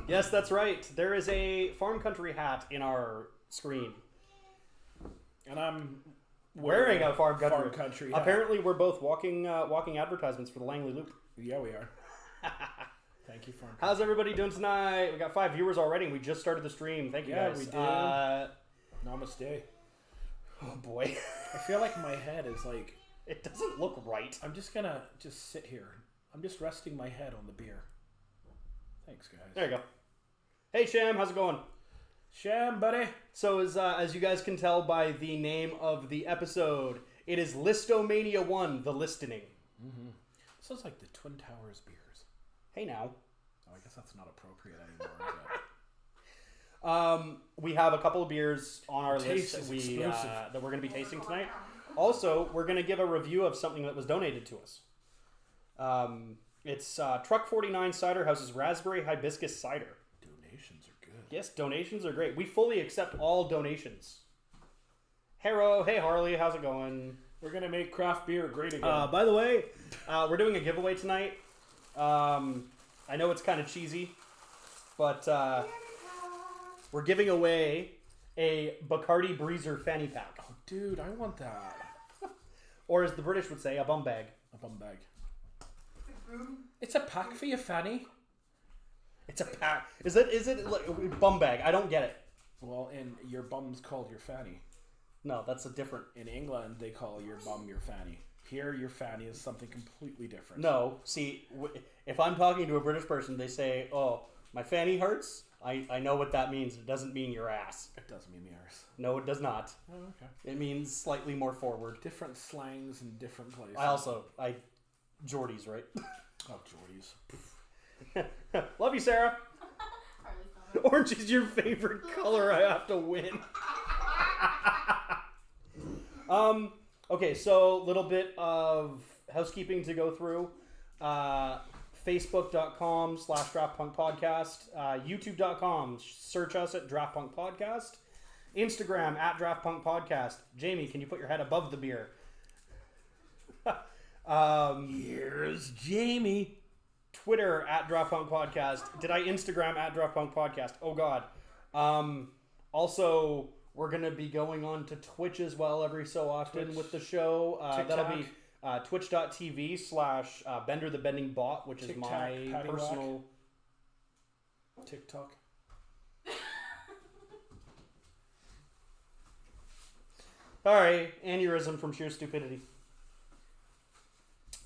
Yes, that's right. There is a Farm Country hat in our screen. And I'm wearing a Farm Country hat. Apparently, we're both walking advertisements for the Langley Loop. Yeah, we are. Thank you, Farm Country. How's everybody doing tonight? We got 5 viewers already, and we just started the stream. Thank you, guys. Yeah, we did. Namaste. Oh, boy. I feel like my head is like... It doesn't look right. I'm just gonna sit here. I'm just resting my head on the beer. Thanks, guys. There you go. Hey, Sham, how's it going? Sham, buddy. So, as you guys can tell by the name of the episode, it is List-O-MANIA 1, the List-ening. Mm-hmm. Sounds like the Twin Towers beers. Hey, now. Oh, I guess that's not appropriate anymore, is it? We have a couple of beers on our list that we're going to be tasting tonight. Also, we're going to give a review of something that was donated to us. It's Truck 49 Cider House's Raspberry Hibiscus Cider. Donations are good. Yes, donations are great. We fully accept all donations. Haro, hey Harley, how's it going? We're going to make craft beer great again. By the way, we're doing a giveaway tonight. I know it's kind of cheesy, but we're giving away a Bacardi Breezer fanny pack. Oh, dude, I want that. Or as the British would say, a bum bag. A bum bag. It's a pack for your fanny. It's a pack. Is it like, bum bag? I don't get it. Well, in your bum's called your fanny. No, that's a different. In England, they call your bum your fanny. Here, your fanny is something completely different. No, see, if I'm talking to a British person, they say, "Oh, my fanny hurts." I know what that means. It doesn't mean your ass. It does mean the arse. No, it does not. Oh, okay. It means slightly more forward. Different slangs in different places. Geordies, right? Oh, Geordies. Love you, Sarah. Orange is your favorite color. I have to win. Okay, so a little bit of housekeeping to go through. Facebook.com/DraftPunkPodcast. YouTube.com. Search us at DraftPunk Podcast. Instagram at DraftPunk Podcast. Jamie, can you put your head above the beer? Here's Jamie. Twitter at DraftPunk Podcast. Did I Instagram at DraftPunk Podcast? Oh God. Also, we're gonna be going on to Twitch as well every so often with the show. That'll be twitch.tv/Bender the Bending Bot, which is my personal TikTok. Sorry, aneurysm from sheer stupidity.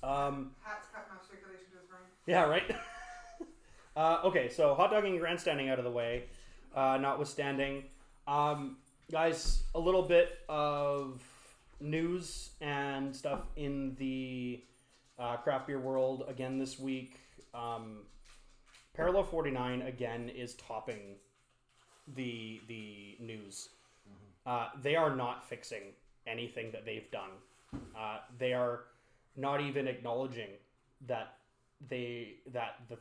Hats cut my circulation to his brain. Yeah, right. Okay, so hot dogging and grandstanding out of the way, notwithstanding, guys, a little bit of news and stuff in the craft beer world again this week. Parallel 49 again is topping the news. They are not fixing anything that they've done. They are not even acknowledging that the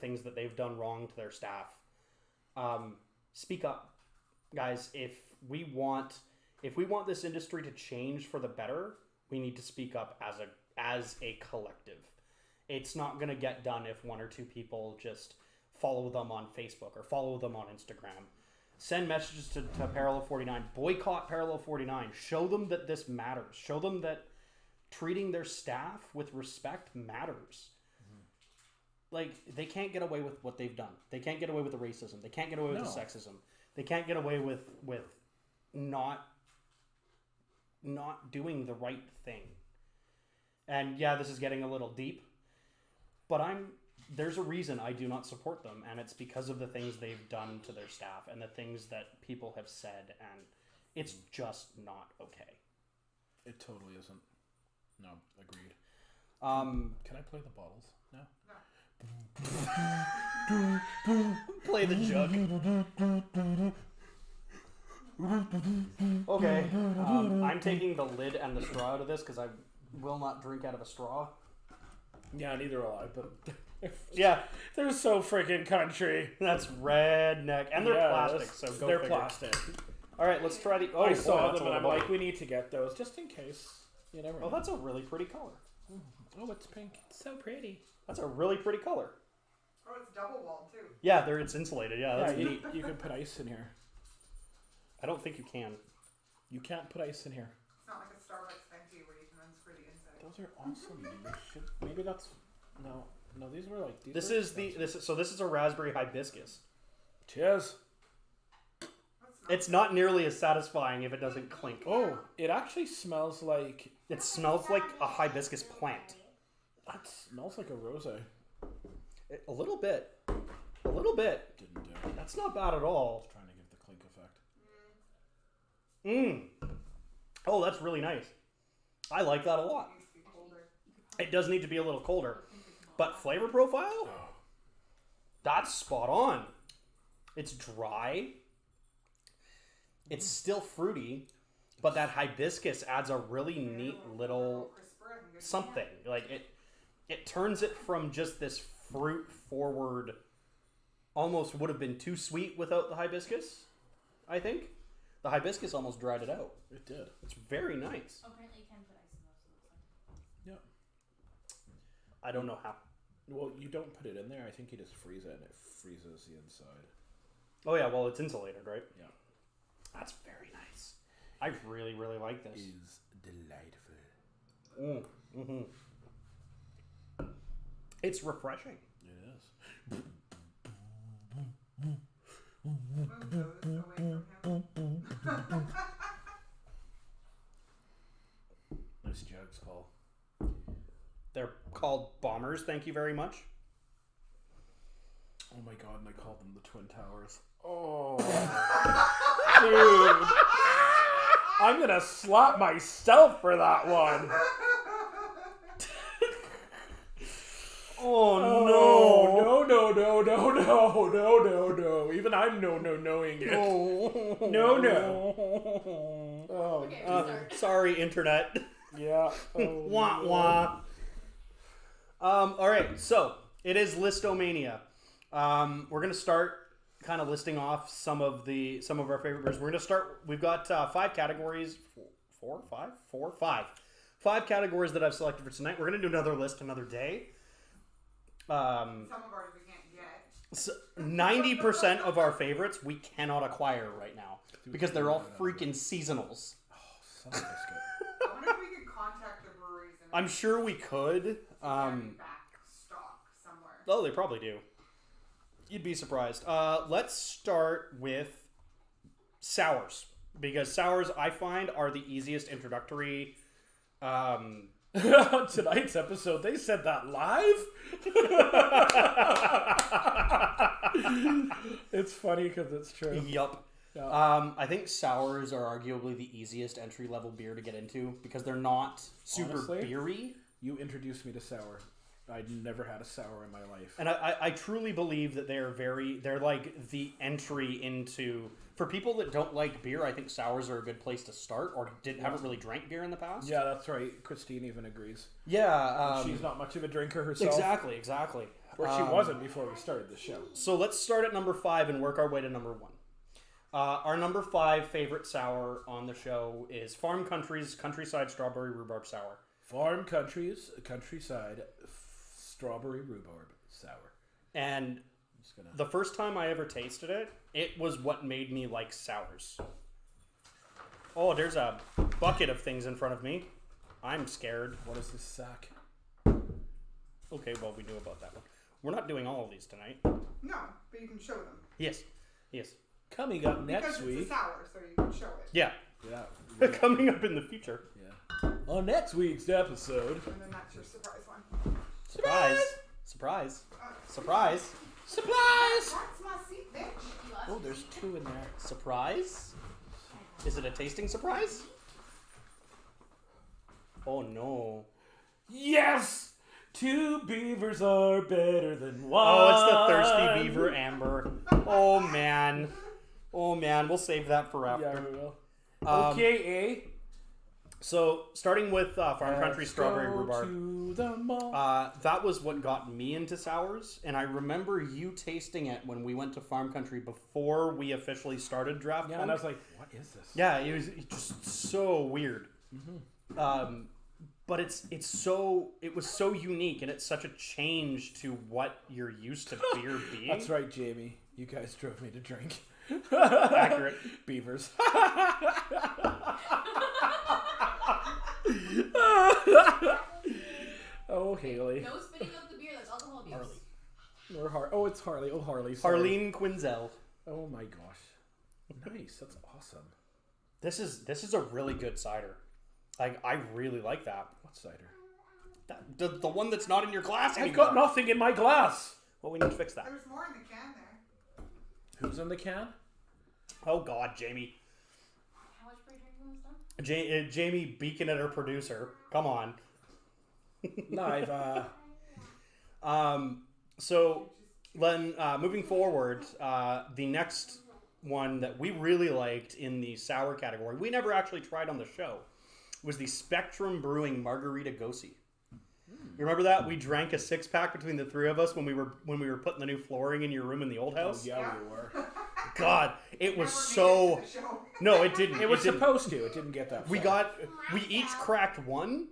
things that they've done wrong to their staff. Speak up, guys. If we want this industry to change for the better, we need to speak up as a collective. It's not going to get done if one or two people just follow them on Facebook or follow them on Instagram. Send messages to Parallel 49. Boycott Parallel 49. Show them that this matters. Show them that treating their staff with respect matters. Like, they can't get away with what they've done. They can't get away with the racism. They can't get away with the sexism. They can't get away with not doing the right thing. And yeah, this is getting a little deep, but there's a reason I do not support them, and it's because of the things they've done to their staff and the things that people have said, and it's just not okay. It totally isn't. No, agreed. Can I play the bottles now? Play the jug. Okay. I'm taking the lid and the straw out of this because I will not drink out of a straw. Yeah, neither will I, but yeah, they're so freaking country. That's redneck. And they're plastic, so go They're figure. plastic. All right, let's try the... Oh, I saw that's them a and I'm little like, we need to get those just in case. You never know. Oh, that's a really pretty color. Oh, it's pink. It's so pretty. That's a really pretty color. Oh, it's double walled too. Yeah, it's insulated. Yeah, that's Yeah, neat. you can put ice in here. I don't think you can. You can't put ice in here. It's not like a Starbucks venti where you can unscrew the inside. Those are awesome. Maybe that's no. These were like. This is a raspberry hibiscus. Cheers. It's not nearly as satisfying if it doesn't clink. Oh, it actually smells like. It smells like a hibiscus plant. That smells like a rosé. A little bit. A little bit. Didn't do it. That's not bad at all. Trying to give the clink effect. Oh, that's really nice. I like that a lot. It needs to be colder. It does need to be a little colder. But flavor profile? That's spot on. It's dry. It's still fruity. But that hibiscus adds a really neat little something. Like it turns it from just this fruit forward, almost would have been too sweet without the hibiscus, I think. The hibiscus almost dried it out. It did. It's very nice. Apparently you can put ice in those. Yeah. I don't know how. Well, you don't put it in there. I think you just freeze it and it freezes the inside. Oh yeah, well it's insulated, right? Yeah. That's very nice. I really, really like this. Is delightful. It's refreshing. It is. Move those away from him. Nice jugs, Paul. They're called bombers. Thank you very much. Oh my god, and I called them the Twin Towers. Oh, dude. I'm gonna slap myself for that one. Oh No. Even I'm knowing it. No. Oh, Okay, sorry, internet. yeah. Oh, Wah wah. All right, so it is List-O-MANIA. We're gonna start kind of listing off some of our favorite beers. We're gonna start. We've got 5 categories. Five categories that I've selected for tonight. We're gonna do another list another day. Some of ours we can't get. 90% of our favorites we cannot acquire right now because they're all freaking seasonals. Son of a biscuit. I wonder if we could contact the breweries and I'm sure we could. back stock somewhere. Oh, they probably do. You'd be surprised. Let's start with sours because sours I find are the easiest introductory. Tonight's episode, they said that live. It's funny because it's true. Yup. Yeah. I think sours are arguably the easiest entry level beer to get into because they're not super Honestly? beery. You introduced me to sour. I'd never had a sour in my life. And I truly believe that they're like the entry into, for people that don't like beer, I think sours are a good place to start or haven't really drank beer in the past. Yeah, that's right. Christine even agrees. Yeah. She's not much of a drinker herself. Exactly. Or she wasn't before we started the show. So let's start at number 5 and work our way to number 1. Our number 5 favorite sour on the show is Farm Country's Countryside Strawberry Rhubarb Sour. Farm Country's Countryside Strawberry Rhubarb Sour. And the first time I ever tasted it, it was what made me like sours. Oh, there's a bucket of things in front of me. I'm scared. What is this sack? Okay, well, we knew about that one. We're not doing all of these tonight. No, but you can show them. Yes. Coming up next because week. it's a sour, so you can show it. Yeah. Yeah. Coming up in the future. Yeah. On next week's episode. And then that's your surprise one. Surprise. Surprise. That's my seat, bitch. Oh, there's 2 in there. Surprise? Is it a tasting surprise? Oh no. Yes! 2 beavers are better than 1. Oh, it's the Thirsty Beaver Amber. Oh man. We'll save that for after. Yeah, we will. Um, Okay, eh? So, starting with Farm Country Strawberry Rhubarb. To the mall. That was what got me into sours, and I remember you tasting it when we went to Farm Country before we officially started Draft And I was like, what is this? yeah, it was just so weird. but it was so unique, and it's such a change to what you're used to beer being. That's right, Jamie. You guys drove me to drink. Accurate. Beavers. Oh, Haley. No spitting up the beer. That's alcohol abuse. Or it's Harley. Oh, Harley. Sorry. Harleen Quinzel. Oh my gosh. Nice. That's awesome. This is a really good cider. I really like that. What cider? The one that's not in your glass anymore. I've got nothing in my glass. Well, we need to fix that. There's more in the can there. Who's in the can? Oh God, Jamie. How much pre-drinking was done? Jamie beacon at her producer. Come on. Live. So then, moving forward, the next one that we really liked in the sour category, we never actually tried on the show, was the Spectrum Brewing Margarita Gosi. You remember that? We drank a 6-pack between the three of us when we were putting the new flooring in your room in the old house. Oh, yeah, we were. God, it was Never so. made it to the show. No, it didn't. It was didn't. supposed to. It didn't get that far. We each cracked one,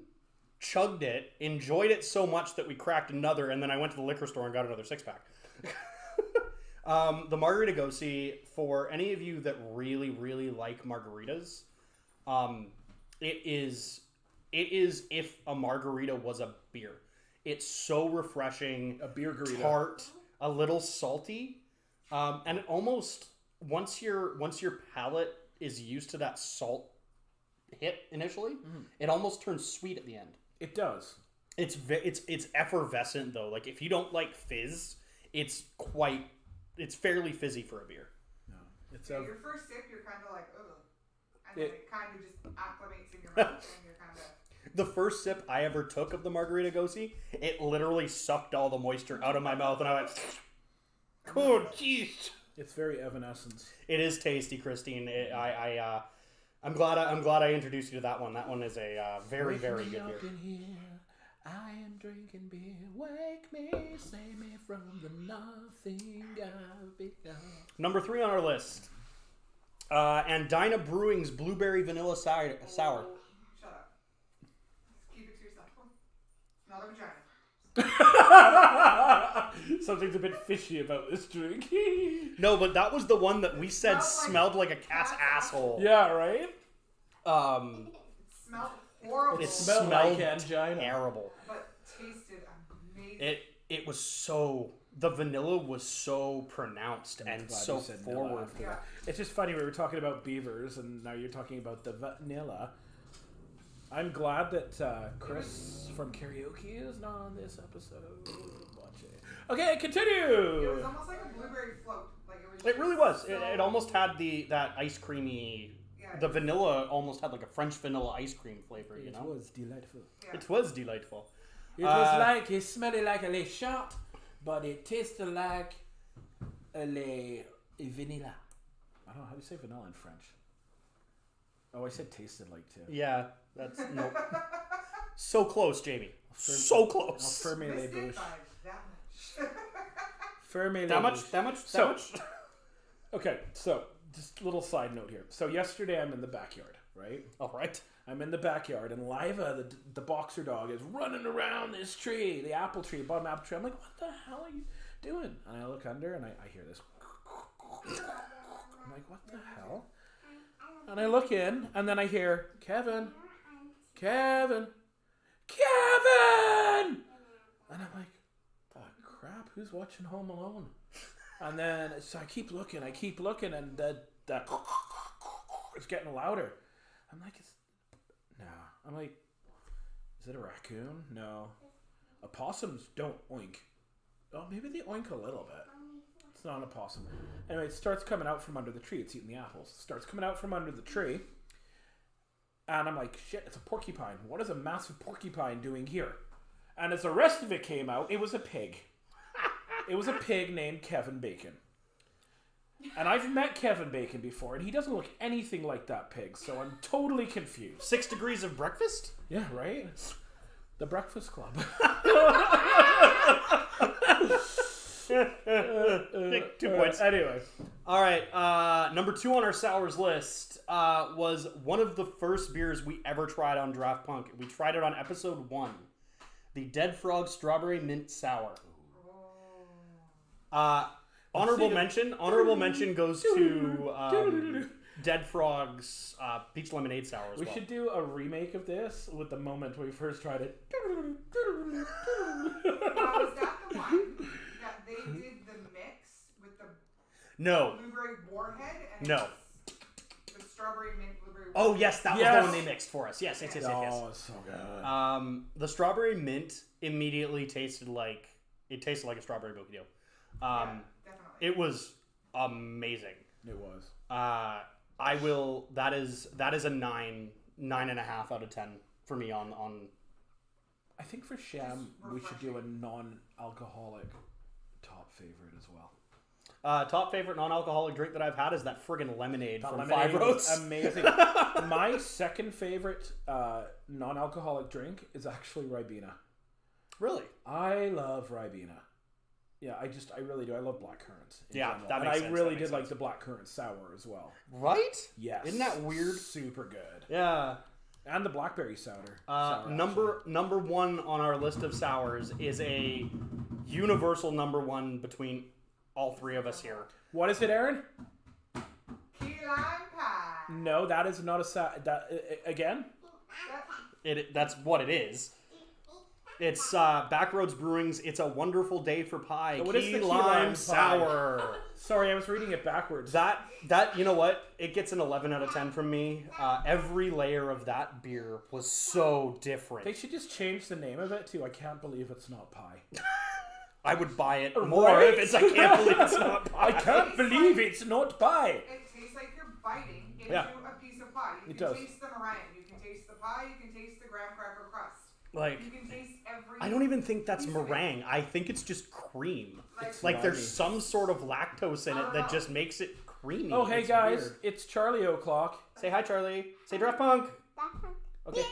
chugged it, enjoyed it so much that we cracked another, and then I went to the liquor store and got another 6-pack. The Margarita Gosi, for any of you that really, really like margaritas, it is if a margarita was a beer. It's so refreshing, A beer garita. tart, a little salty, and it almost once your palate is used to that salt hit initially, it almost turns sweet at the end. It does. It's effervescent though. Like if you don't like fizz, it's fairly fizzy for a beer. No. It's Yeah, a. your first sip, you're kind of like, ugh. And It- then it kind of just acclimates in your mouth, and you're kind of... The first sip I ever took of the Margarita Gosi, it literally sucked all the moisture out of my mouth, and I went, "Oh, jeez." It's very Evanescence. It is tasty, Christine. I'm glad I introduced you to that one. That one is a very, very good beer. I am drinking beer. Wake me, save me from the nothing I've become. Number 3 on our list, Andina Brewing's Blueberry Vanilla Sour. Shut up. Just keep it to yourself. Not a vagina. Something's a bit fishy about this drink. No, but that was the one that we said Smelled like smelled like a cat's asshole. Yeah, right? It smelled horrible, It smelled smelled like angina. terrible. but tasted amazing. It was so, the vanilla was so pronounced and Glad so you said forward. vanilla after Yeah. that. It's just funny, we were talking about beavers, and now you're talking about the vanilla. I'm glad that Chris from karaoke is not on this episode. Watch it. Okay, It continue! was almost like a blueberry float. Like it was. It really was. So, It almost had that ice creamy. Yeah, The vanilla almost had like a French vanilla ice cream flavor. You know, was delightful. yeah. it was delightful. It was like, it smelled like a le shot, but it tasted like a le vanilla. I don't know, how do you say vanilla in French? Oh, I said tasted like too. Yeah, that's nope. So close, Jamie. So close. Ferme les Missed it bouches. by that much. Ferme les That much. bouches. That much. So- That much. Okay, so just a little side note here. So yesterday I'm in the backyard, right? All right. I'm in the backyard, and Liva, the boxer dog, is running around this tree, the apple tree, bottom apple tree. I'm like, what the hell are you doing? And I look under, and I hear this. I'm like, what the hell? And I look in, and then I hear, Kevin. And I'm like, oh, crap, who's watching Home Alone? And then, so I keep looking, and that it's getting louder. I'm like, no. I'm like, is it a raccoon? No. Opossums don't oink. Oh, maybe they oink a little bit. It's not an opossum. Anyway, it starts coming out from under the tree. It's eating the apples. It starts coming out from under the tree. And I'm like, shit, it's a porcupine. What is a massive porcupine doing here? And as the rest of it came out, it was a pig. It was a pig named Kevin Bacon. And I've met Kevin Bacon before, and he doesn't look anything like that pig, so I'm totally confused. 6 degrees of breakfast. Yeah, right? The Breakfast Club. 2 points. Anyway. All right, number 2 on our sours list was one of the first beers we ever tried on Draft Punk. We tried it on episode 1. The Dead Frog Strawberry Mint Sour. Honorable mention goes to Dead Frog's Peach Lemonade Sour as We well. should do a remake of this with the moment we first tried it. Now, is that the one that they did the mix with the No. blueberry warhead and No. the strawberry mint blueberry Oh, warhead? yes, that was Yes. the one they mixed for us. Yes. Oh, it's so good. The strawberry mint immediately tasted like a strawberry milky deal. Yeah, definitely. It was amazing. It was. That is a 9.5 out of 10 for me on. I think for Sham, we should do a non-alcoholic top favorite as well. Top favorite non-alcoholic drink that I've had is that friggin' lemonade from Lemonade 5 Roads. was amazing. My second favorite non-alcoholic drink is actually Ribena. Really? I love Ribena. Yeah, I really do. I love black currants. In Yeah, general. that and makes I sense. really That makes did like sense. the black currant sour as well. Right? Yes. Isn't that weird? Super good. Yeah. And the blackberry sour. Number 1 on our list of sours is a universal number 1 between all 3 of us here. What is it, Aaron? Key lime pie. No, that is not again. That's what it is. It's Backroads Brewing's It's a Wonderful Day for Pie. What is the Key key lime lime pie? sour. Sorry, I was reading it backwards. That you know what? It gets an 11 out of 10 from me. Every layer of that beer was so different. They should just change the name of it to I Can't Believe It's Not Pie. I would buy it more Right? if it's I can't believe it's not pie. I can't believe it's not pie. It tastes like you're biting into Yeah. a piece of pie. You It can does. taste the meringue. You can taste the pie. You can taste the graham cracker crust. Like, You can taste every. I don't even think that's piece of it. meringue. I think it's just cream. Like, Like there's slimy. some sort of lactose in it that just makes it creamy. Oh, hey It's guys, weird. it's Charlie O'Clock. Say hi, Charlie. Say Draft Punk. Okay.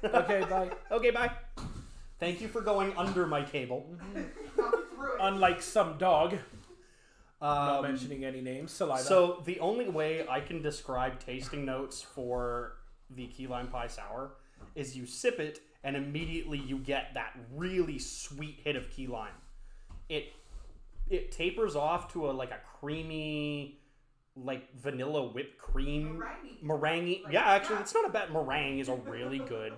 Okay, bye. Okay, bye. Thank you for going under my cable. Not through it. Unlike some dog, not Um, mentioning any names, saliva. So the only way I can describe tasting notes for the key lime pie sour is you sip it and immediately you get that really sweet hit of key lime. It tapers off to a creamy, like vanilla whipped cream meringue. Like, Yeah, actually, yeah. it's not a bad meringue. Is a really good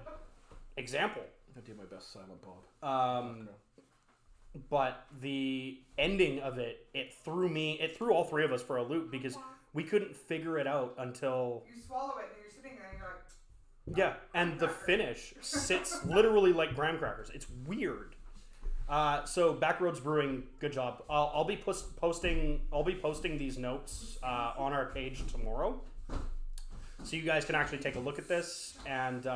example. I did my best silent Bob. But the ending of it threw all 3 of us for a loop because we couldn't figure it out until You swallow it and you're sitting there and you're like, yeah, and the finish sits literally like graham crackers. It's weird. So Backroads Brewing, good job. I'll be posting these notes on our page tomorrow, so you guys can actually take a look at this and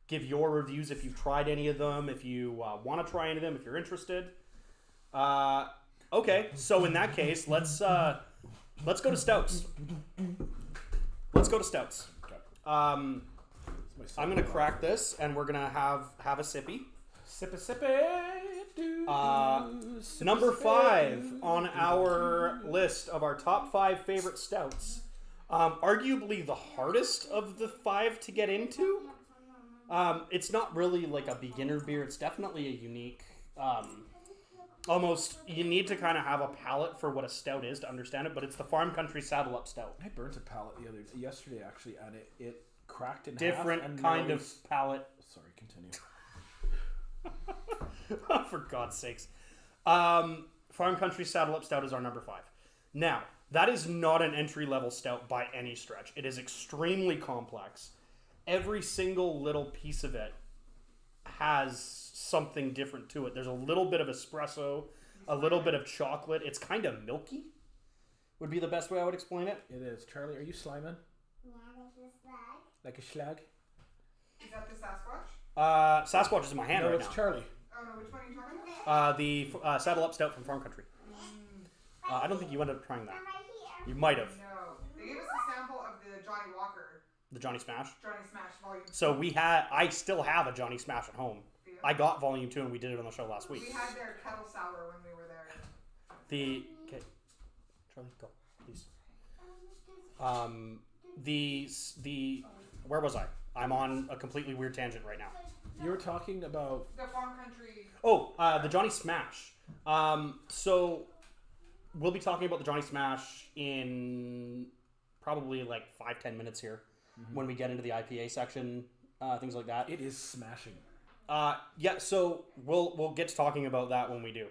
give your reviews if you've tried any of them, if you want to try any of them, if you're interested. Okay, so in that case, let's go to stouts. Let's go to stouts. I'm gonna crack this, and we're gonna have a sippy. Number 5 on our list of our top 5 favorite stouts. Arguably the hardest of the 5 to get into. It's not really like a beginner beer. It's definitely a unique. Almost, you need to kind of have a palate for what a stout is to understand it. But it's the Farm Country Saddle Up Stout. I burnt a pallet yesterday actually, and it cracked in Different half. And kind nearly- of palate. Sorry, continue. For God's sakes. Farm Country Saddle Up Stout is our number 5. Now, that is not an entry-level stout by any stretch. It is extremely complex. Every single little piece of it has something different to it. There's a little bit of espresso, a little bit of chocolate. It's kind of milky, would be the best way I would explain it. It is. Charlie, are you sliming? Yeah, like a slag. Like a schlag? is that the Sasquatch? Sasquatch is in my hand No, right it's now. Charlie. Oh no, which one are you talking about? The Saddle Up Stout from Farm Country. I don't think you ended up trying that. I'm right here. You might have. No, they gave us a sample of the Johnny Walker, The Johnny Smash. Johnny Smash Volume. So I still have a Johnny Smash at home. I got Volume 2 and we did it on the show last week. We had their kettle sour when we were there. Okay, Charlie, go, please. The where was I? I'm on a completely weird tangent right now. You were talking about The Farm Country. Oh, the Johnny Smash. So we'll be talking about the Johnny Smash in probably like 5-10 minutes here when we get into the IPA section, things like that. it is smashing. Yeah, so we'll get to talking about that when we do.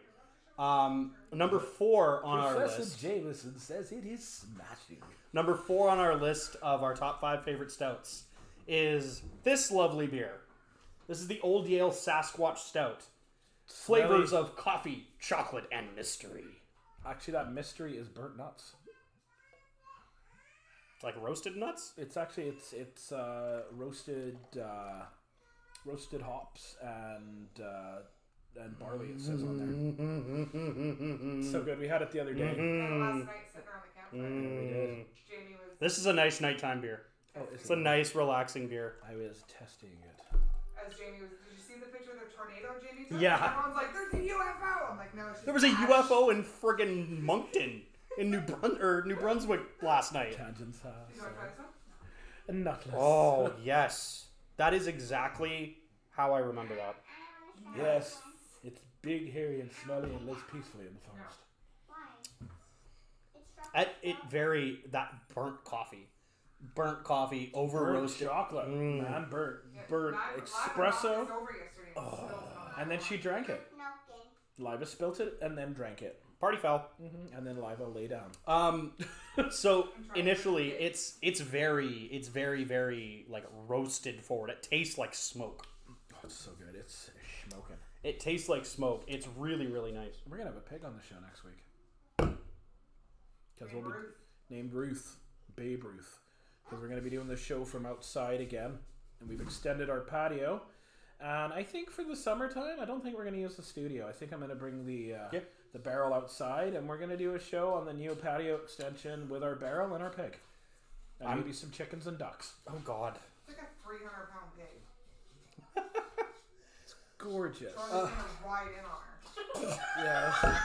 Number 4 on our Professor list. Jameson says it is smashing. Number 4 on our list of our top 5 favorite stouts is this lovely beer. This is the Old Yale Sasquatch Stout. Flavors of coffee, chocolate, and mystery. Actually, that mystery is burnt nuts. It's like roasted nuts? It's actually it's roasted hops and barley. It says on there. So good. We had it the other day. And last night sitting around the campfire. Yeah, we did. Jamie was. This is a nice nighttime beer. Oh, It's a nice, relaxing beer. I was testing it. As Jamie was. Did you see the picture of the tornado Jamie took? Yeah. Everyone's like, "There's a UFO." I'm like, "No, it's just There was a ash." UFO in friggin' Moncton in New Brunswick last night. Tangents. You want to try this one? Nutless. Oh, yes. That is exactly how I remember that. Yes. It's big, hairy, and smelly, and lives peacefully in the forest. That burnt coffee, over Burnt roasted. chocolate, man, burnt Liva espresso. knocked us over yesterday and spilled it on And then she drank it. Milking. Liva spilt it and then drank it. Party foul. And then Liva lay down. So initially it's very, very like roasted forward. It tastes like smoke. Oh, it's so good. It's smoking. It tastes like smoke. It's really, really nice. We're gonna have a pig on the show next week. Because Babe we'll be Ruth. named Ruth, Babe Ruth. Because we're gonna be doing the show from outside again, and we've extended our patio. And I think for the summertime, I don't think we're gonna use the studio. I think I'm gonna bring the barrel outside, and we're gonna do a show on the new patio extension with our barrel and our pig, and maybe some chickens and ducks. Oh God. It's like a 300-pound pig. Gorgeous. Charlie's gonna ride in on her. Yeah.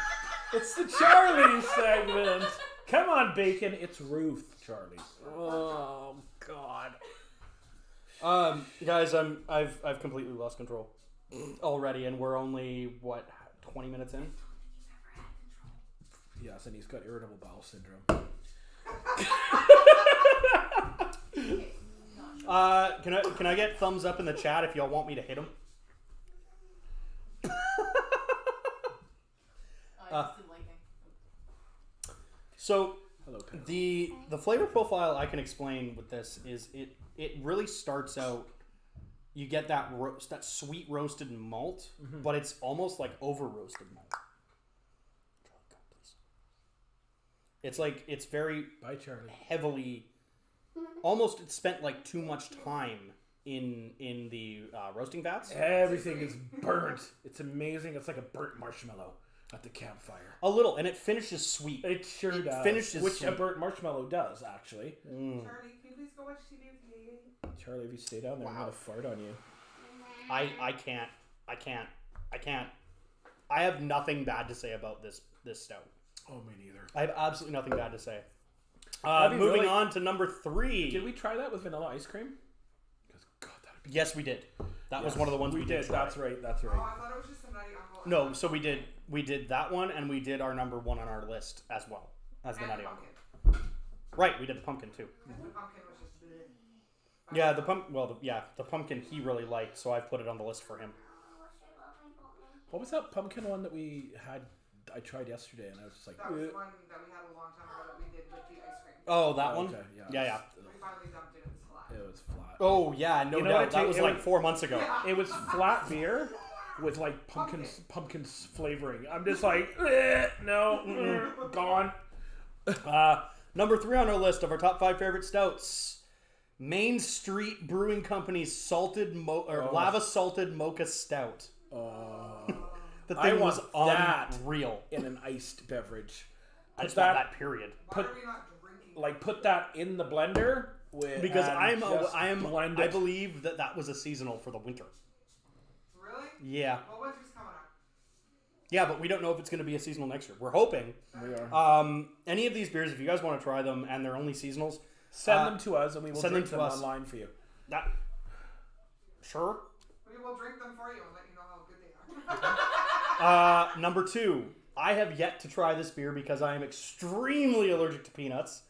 It's the Charlie segment. Come on, Bacon. It's Ruth, Charlie. Oh God. Guys, I've completely lost control already, and we're only 20 minutes in. Yes, and he's got irritable bowel syndrome. Can I get thumbs up in the chat if y'all want me to hit him? So Hello, Pam. the flavor profile I can explain with this is it really starts out. You get that that sweet roasted malt, but it's almost like over roasted malt. It's like it's very Bye, Charlie. heavily, almost it's spent like too much time in the roasting vats. Everything is burnt. It's amazing. It's like a burnt marshmallow at the campfire. A little, and it finishes sweet. It sure does. finishes Which a sweet. burnt marshmallow does, actually. Charlie, can you please go watch TV with me? Charlie, if you stay down there, I'm gonna fart on you. I can't. I have nothing bad to say about this stout. Oh, me neither. I have absolutely nothing bad to say. That'd be Moving really- on to number 3. Did we try that with vanilla ice cream? Because God, that'd be. Yes, we did. That was one of the ones we did try. That's right. That's Oh, right. I thought it was just some nutty uncle. No, so we did that one, and we did our number 1 on our list as well as the And nutty pumpkin. uncle. Right, we did the pumpkin too. The pumpkin was just. bleh. Yeah, the pumpkin he really liked, so I've put it on the list for him. What was that pumpkin one that we had? I tried yesterday, and I was just like, That was the one that we had a long time ago that we did with the ice cream. Oh, that one? okay, Yeah. We finally dumped it. It was flat. It was flat. Oh yeah, no You know doubt. what it That ta- was it like was- 4 months ago. Yeah. It was flat beer with like pumpkin flavoring. I'm just like, no, gone. Number 3 on our list of our top 5 favorite stouts. Main Street Brewing Company's lava salted mocha stout. The I thing want was that. unreal. In an iced beverage. I Put just want that, that period. Why are we not drinking? like, put that in the blender with. Because and just blend I it. believe that was a seasonal for the winter. Really? Yeah. Well, winter's coming up. Yeah, but we don't know if it's going to be a seasonal next year. We're hoping. We are. Any of these beers, if you guys want to try them and they're only seasonals, Send them to us, and we will send drink them them to us. online for you. That sure. We will drink them for you and let you know how good they are. Number 2. I have yet to try this beer because I am extremely allergic to peanuts.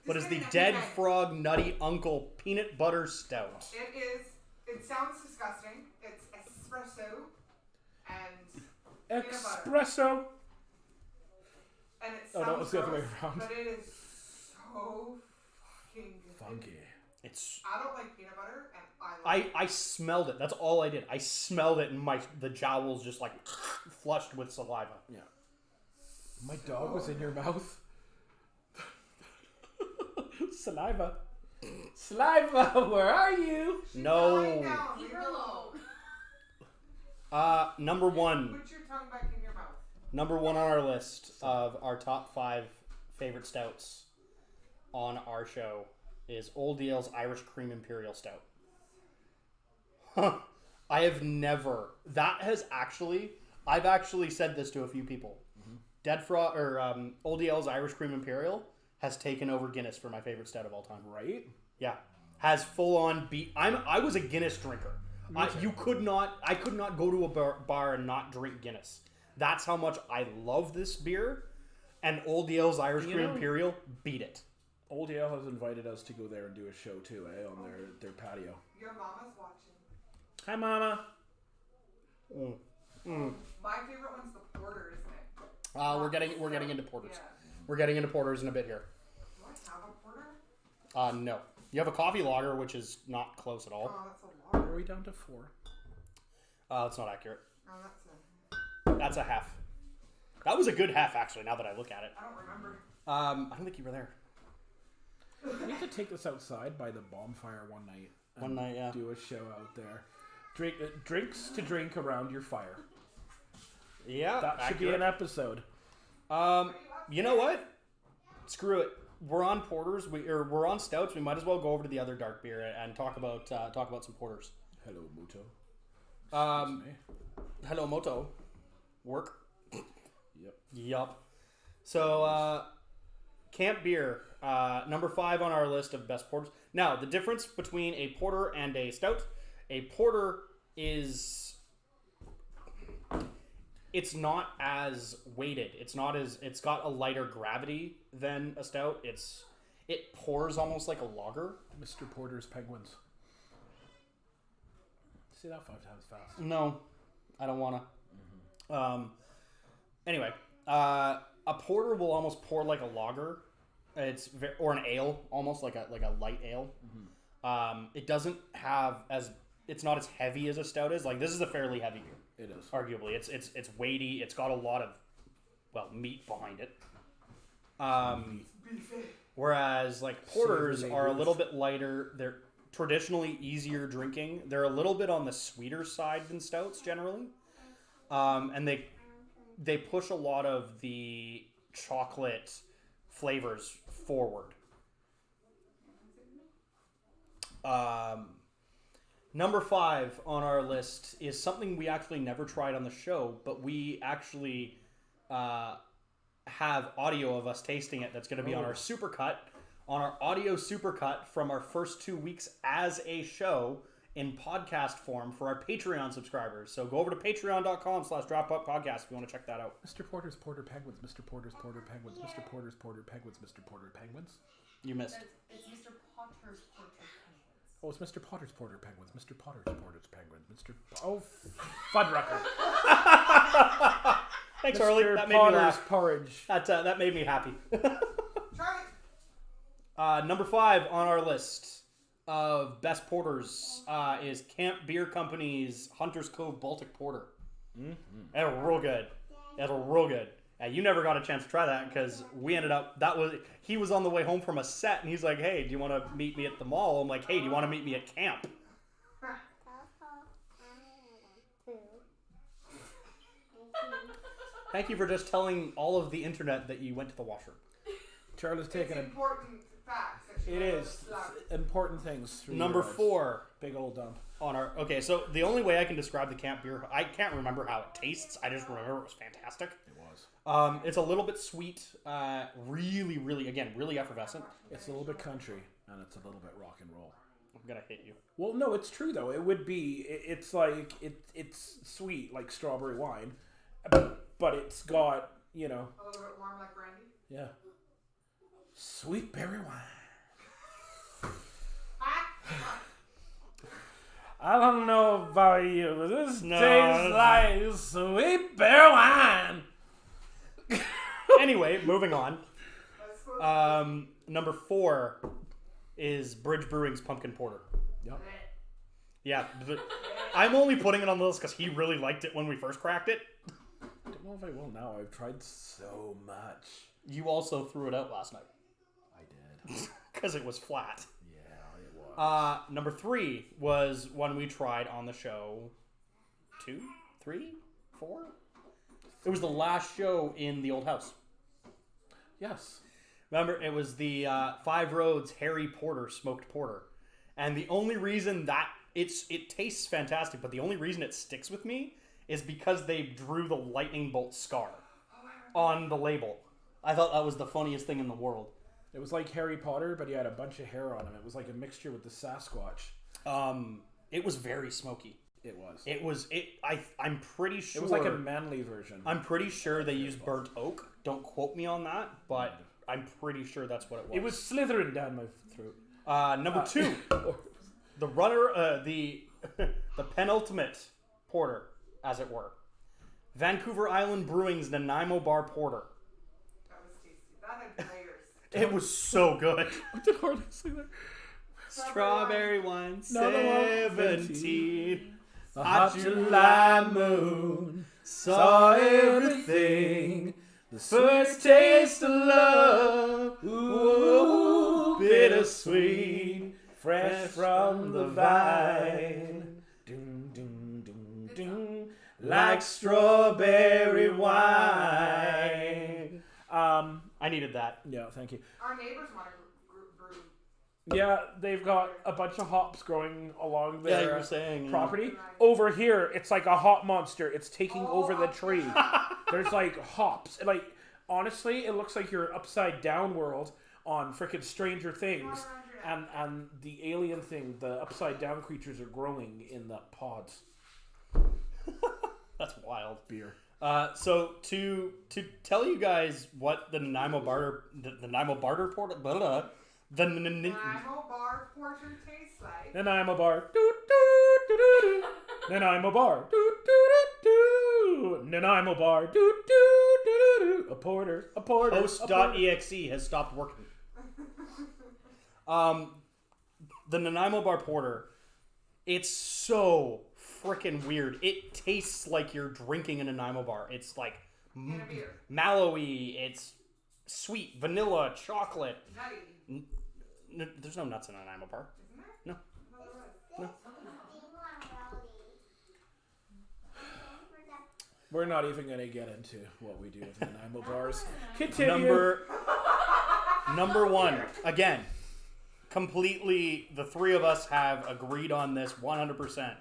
But it's the Just Dead kidding. Frog Nutty Uncle Peanut Butter Stout. It sounds disgusting. It's espresso and Espresso. and it Oh, sounds no, it's the other way gross, around. but it is so fucking good. Funky. It's I don't like peanut butter, and I like I smelled it. That's all I did. I smelled it, and the jowls just like flushed with saliva. Yeah. My dog was in your mouth. Saliva. Saliva, where are you? No. Lying down. Leave her alone. Number 1. Put your tongue back in your mouth. Number 1 on our list of our top 5 favorite stouts on our show is Old Yale's Irish Cream Imperial Stout. I have never. I've actually said this to a few people. Dead Frog or Old Yale's Irish Cream Imperial has taken over Guinness for my favorite stout of all time. Right? Yeah, has full on beat. I was a Guinness drinker. I could not go to a bar and not drink Guinness. That's how much I love this beer. And Old Yale's Irish Cream Imperial beat it. Old Yale has invited us to go there and do a show too, on their patio. Your mama's watching. Hi, Mama. My favorite one's the porter, isn't it? We're getting into porters. Yeah. We're getting into porters in a bit here. Do I have a porter? No. You have a coffee lager, which is not close at all. Oh, that's a lot. Are we down to 4? That's not accurate. Oh, that's a. That's a half. That was a good half, actually, now that I look at it. I don't remember. I don't think you were there. We need to take this outside by the bonfire one night. And One night, yeah. Do a show out there. Drinks to drink around your fire. Yeah, That should be an episode. You know what? Screw it. We're on porters. We're on stouts. We might as well go over to the other dark beer and talk about some porters. Hello, Muto. Hello, Moto. Work. Yep. Yup. So, camp beer, number 5 on our list of best porters. Now, the difference between a porter and a stout, a porter is, it's not as weighted. It's got a lighter gravity than a stout. It pours almost like a lager. Mr. Porter's Penguins. Say that 5 times fast. No, I don't want to. Anyway, a porter will almost pour like a lager. Or an ale, almost like a light ale. It doesn't have it's not as heavy as a stout is. Like, this is a fairly heavy beer. It is. Arguably, it's weighty. It's got a lot of meat behind it. Whereas like porters Savory are a beef. little bit lighter. They're traditionally easier drinking. They're a little bit on the sweeter side than stouts generally, and they push a lot of the chocolate flavors forward. Number 5 on our list is something we actually never tried on the show, but we actually have audio of us tasting it that's going to be on our supercut, on our audio supercut from our first 2 weeks as a show in podcast form for our Patreon subscribers. So go over to patreon.com/DropUpPodcast if you want to check that out. Mr. Porter's Porter Penguins. Mr. Porter's Porter Penguins. Mr. Porter's Porter Penguins. Mr. Porter Penguins. You missed. It's Mr. Potter's Porter Penguins. Oh, it's Mr. Potter's Porter Penguins. Mr. Potter's Porter's Penguins. Fuddrucker. Thanks, Mr. Harley. That made me Potter's laugh. Porridge. That made me happy. Try it. Number 5 on our list of best porters is Camp Beer Company's Hunter's Cove Baltic Porter. That's real good. That's real good. You never got a chance to try that because we ended up, he was on the way home from a set and he's like, hey, do you want to meet me at the mall? I'm like, hey, do you want to meet me at camp? Thank you for just telling all of the internet that you went to the washroom. Charlie's It's taking important facts. That she It knows is loud. important things. through Number your eyes. 4 Big old dump. on our, okay, so the only way I can describe the camp beer, I can't remember how it tastes. I just remember it was fantastic. It was. It's a little bit sweet, really, really, again, really effervescent. It's a little bit country, and it's a little bit rock and roll. I'm gonna hit you. Well, no, it's true though. It would be. It's like it's sweet like strawberry wine, but it's got A little bit warm like brandy. yeah, sweet berry wine. I don't know about you, but this tastes like sweet berry wine. Anyway, moving on. Number 4 is Bridge Brewing's Pumpkin Porter. Yep. Yeah, I'm only putting it on the list because he really liked it when we first cracked it. I don't know if I will now. I've tried so much. You also threw it out last night I did. because it was flat. Yeah, it was. Number 3 was one we tried on the show 2, 3, 4. It was the last show in the old house. Yes. Remember, it was the Five Roads Harry Porter smoked porter, and the only reason that it tastes fantastic, but the only reason it sticks with me is because they drew the lightning bolt scar on the label. I thought that was the funniest thing in the world. It was like Harry Potter, but he had a bunch of hair on him. It was like a mixture with the Sasquatch. It was very smoky. It was. I'm pretty sure It was like a manly version. I'm pretty sure they used burnt oak. Don't quote me on that, but I'm pretty sure that's what it was. It was slithering down my throat. Number 2, the runner, the penultimate porter, as it were, Vancouver Island Brewing's Nanaimo Bar Porter. That was tasty. That had layers. It was so good. What did Harley say there? Strawberry wine, Another one. 17. A hot July moon saw everything. The first taste of love, ooh, bittersweet, fresh from the vine, ding, ding, ding, ding, like strawberry wine. I needed that. Yeah, thank you. Our neighbors want to brew. Yeah, they've got a bunch of hops growing along Yeah, you their were saying property. Over here, it's like a hop monster. It's taking over the tree. There's like hops. Like, honestly, it looks like you're upside down world on frickin' Stranger Things. And the alien thing, the upside down creatures are growing in the pods. That's wild. Beer. So to tell you guys what the Nanaimo Barter Porter, the Nanaimo Bar Porter tastes like. Nanaimo Bar. Doo, doo, doo, doo, doo. Nanaimo Bar. Doo, doo, doo, doo. Nanaimo Bar. Doo, doo, doo, doo, doo. A porter. Host.exe has stopped working. The Nanaimo Bar Porter, it's so freaking weird. It tastes like you're drinking a Nanaimo bar. It's like In a beer. mallowy. It's sweet, vanilla, chocolate. Nutty. There's no nuts in a Nanaimo bar. Isn't there? No. No, there was. We're not even going to get into what we do with Nanaimo bars. Continue. Number 1. Again, completely, the three of us have agreed on this 100%.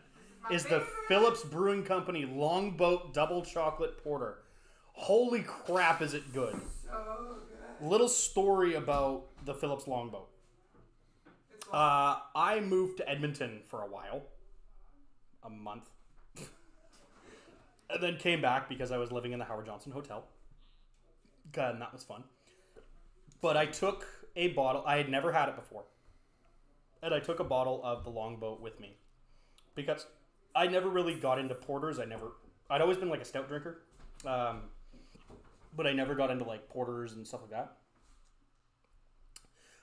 Is the Phillips Brewing Company Longboat Double Chocolate Porter. Holy crap, is it good. So good. Little story about the Phillips Longboat. It's long. I moved to Edmonton for a while. A month. And then came back because I was living in the Howard Johnson Hotel. God, and that was fun. But I took a bottle. I had never had it before. And I took a bottle of the Longboat with me. Because I never really got into porters. I'd always been like a stout drinker. But I never got into like porters and stuff like that.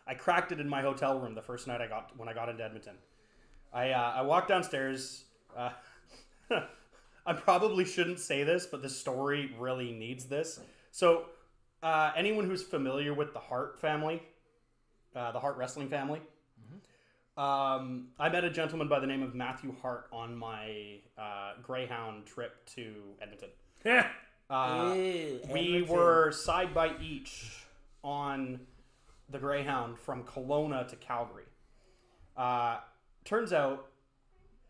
I cracked it in my hotel room the first night when I got into Edmonton. I walked downstairs. I probably shouldn't say this, but this story really needs this. So, anyone who's familiar with the Hart family, the Hart wrestling family, I met a gentleman by the name of Matthew Hart on my Greyhound trip to Edmonton. We were side by each on the Greyhound from Kelowna to Calgary. Turns out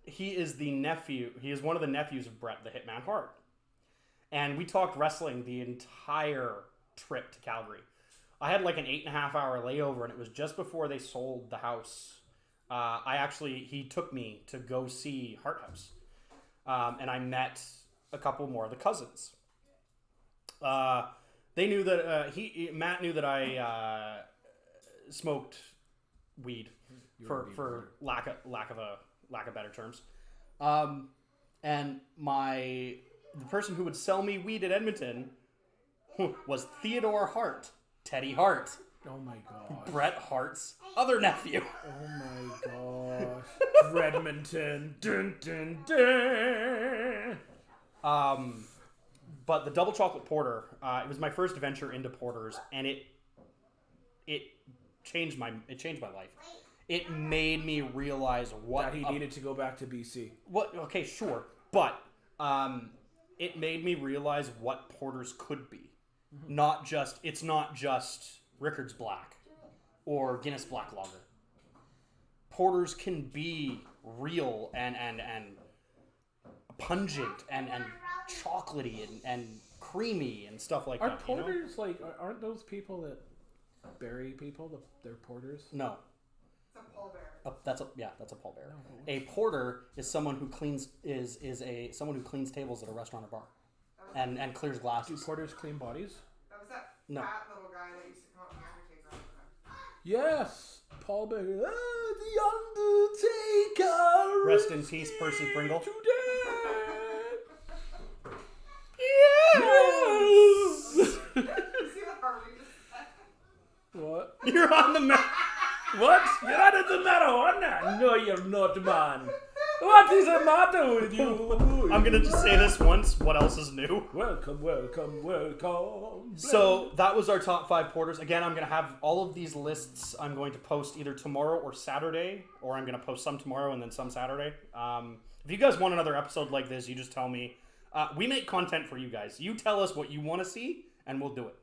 he is one of the nephews of Bret the Hitman Hart. And we talked wrestling the entire trip to Calgary. I had like an 8.5 hour layover, and it was just before they sold the house. He took me to go see Heart House, and I met a couple more of the cousins. They knew that Matt knew that I smoked weed for lack of better terms, and the person who would sell me weed at Edmonton was Theodore Hart, Teddy Hart, Oh my gosh. Bret Hart's other nephew. Oh my gosh. Redmonton. Dun, dun, dun. But the double chocolate porter, it was my first venture into porters, and it changed my life. It made me realize what That he needed to go back to BC. Okay, sure, but it made me realize what porters could be. Mm-hmm. It's not just Rickard's Black or Guinness Black Lager. Porters can be real and pungent and chocolatey and creamy and stuff like Are that. porters like? Aren't those people that bury people? They're porters. No. It's a pallbearer. That's a pallbearer. A porter is someone who cleans someone who cleans tables at a restaurant or bar, and clears Do glasses. porters clean bodies? That was that No. fat little guy that used to come up with the Undertaker all the time. Yes, Paul Bearer. The Undertaker. Rest in peace, Percy Pringle. Yes. You see what Harvey just said? What? You're on the map. What? You're out of the marijuana? No, you're not, man. What is the matter with you? I'm gonna just say this once. What else is new? Welcome, welcome, welcome. So that was our top 5 porters. Again, I'm gonna have all of these lists. I'm going to post either tomorrow or Saturday, or I'm gonna post some tomorrow and then some Saturday. If you guys want another episode like this, you just tell me. We make content for you guys. You tell us what you want to see, and we'll do it.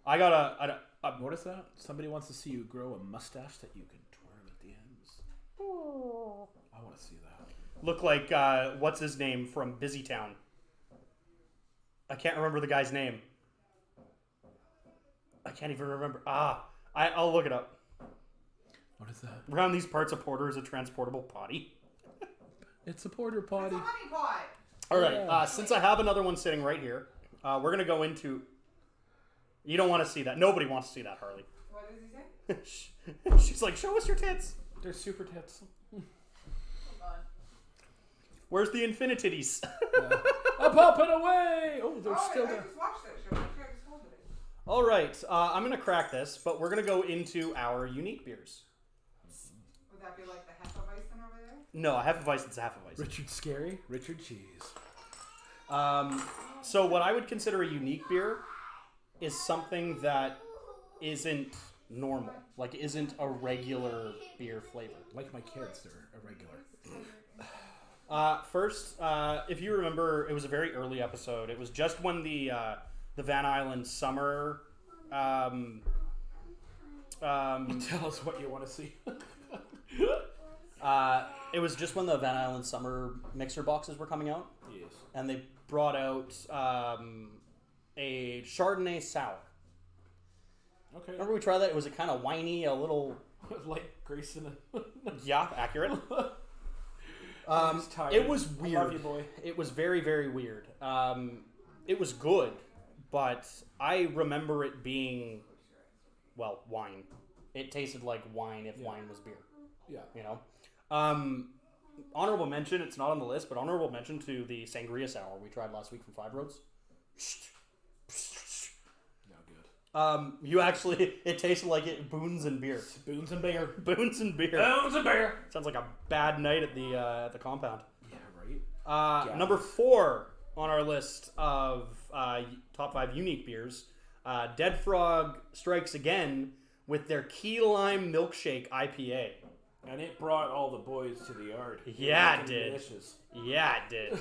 I got a What is that? Somebody wants to see you grow a mustache that you can twirl at the ends. I want to see that. look like what's his name from Busy Town. I can't remember the guy's name. I can't even remember. I'll look it up. What is that? Around these parts, a porter is a transportable potty. It's a porter potty. It's a honey pot. All right. Yeah. Since I have another one sitting right here, we're gonna go into. You don't want to see that. Nobody wants to see that, Harley. What does he say? She's like, show us your tits. They're super tits. Hold on. Where's the infinitities? I'm popping away. Oh, they're still I there. just watched that show. Actually, I just folded it. All right. I'm gonna crack this, but we're gonna go into our unique beers. Would that be like the Hefeweizen over there? No, a Hefeweizen's a Hefeweizen. Richard Scary, Richard Cheese. So what I would consider a unique beer is something that isn't normal, like isn't a regular beer flavor. Like my kids, they're irregular. First, if you remember, it was a very early episode. It was just when the Van Island summer. Tell us what you want to see. It was just when the Van Island summer mixer boxes were coming out, Yes. and they brought out a Chardonnay sour. Okay. Remember we tried that? It was a kind of whiny, a little. Like Grayson. Yeah, accurate. He's tired. It was I weird. love you, boy. It was very, very weird. It was good, but I remember it being, well, wine. It tasted like wine if wine was beer. Yeah. You know? Honorable mention, it's not on the list, but honorable mention to the Sangria Sour we tried last week from Five Roads. No good. You actually, it tasted like it boons and beer. Spoons and bear. Boons and beer. Spoons and bear. Sounds like a bad night at the compound. Yeah, right. Yeah. Number 4 on our list of top 5 unique beers, Dead Frog strikes again with their Key Lime Milkshake IPA. And it brought all the boys to the yard. Yeah, it Making did. dishes. Yeah, it did.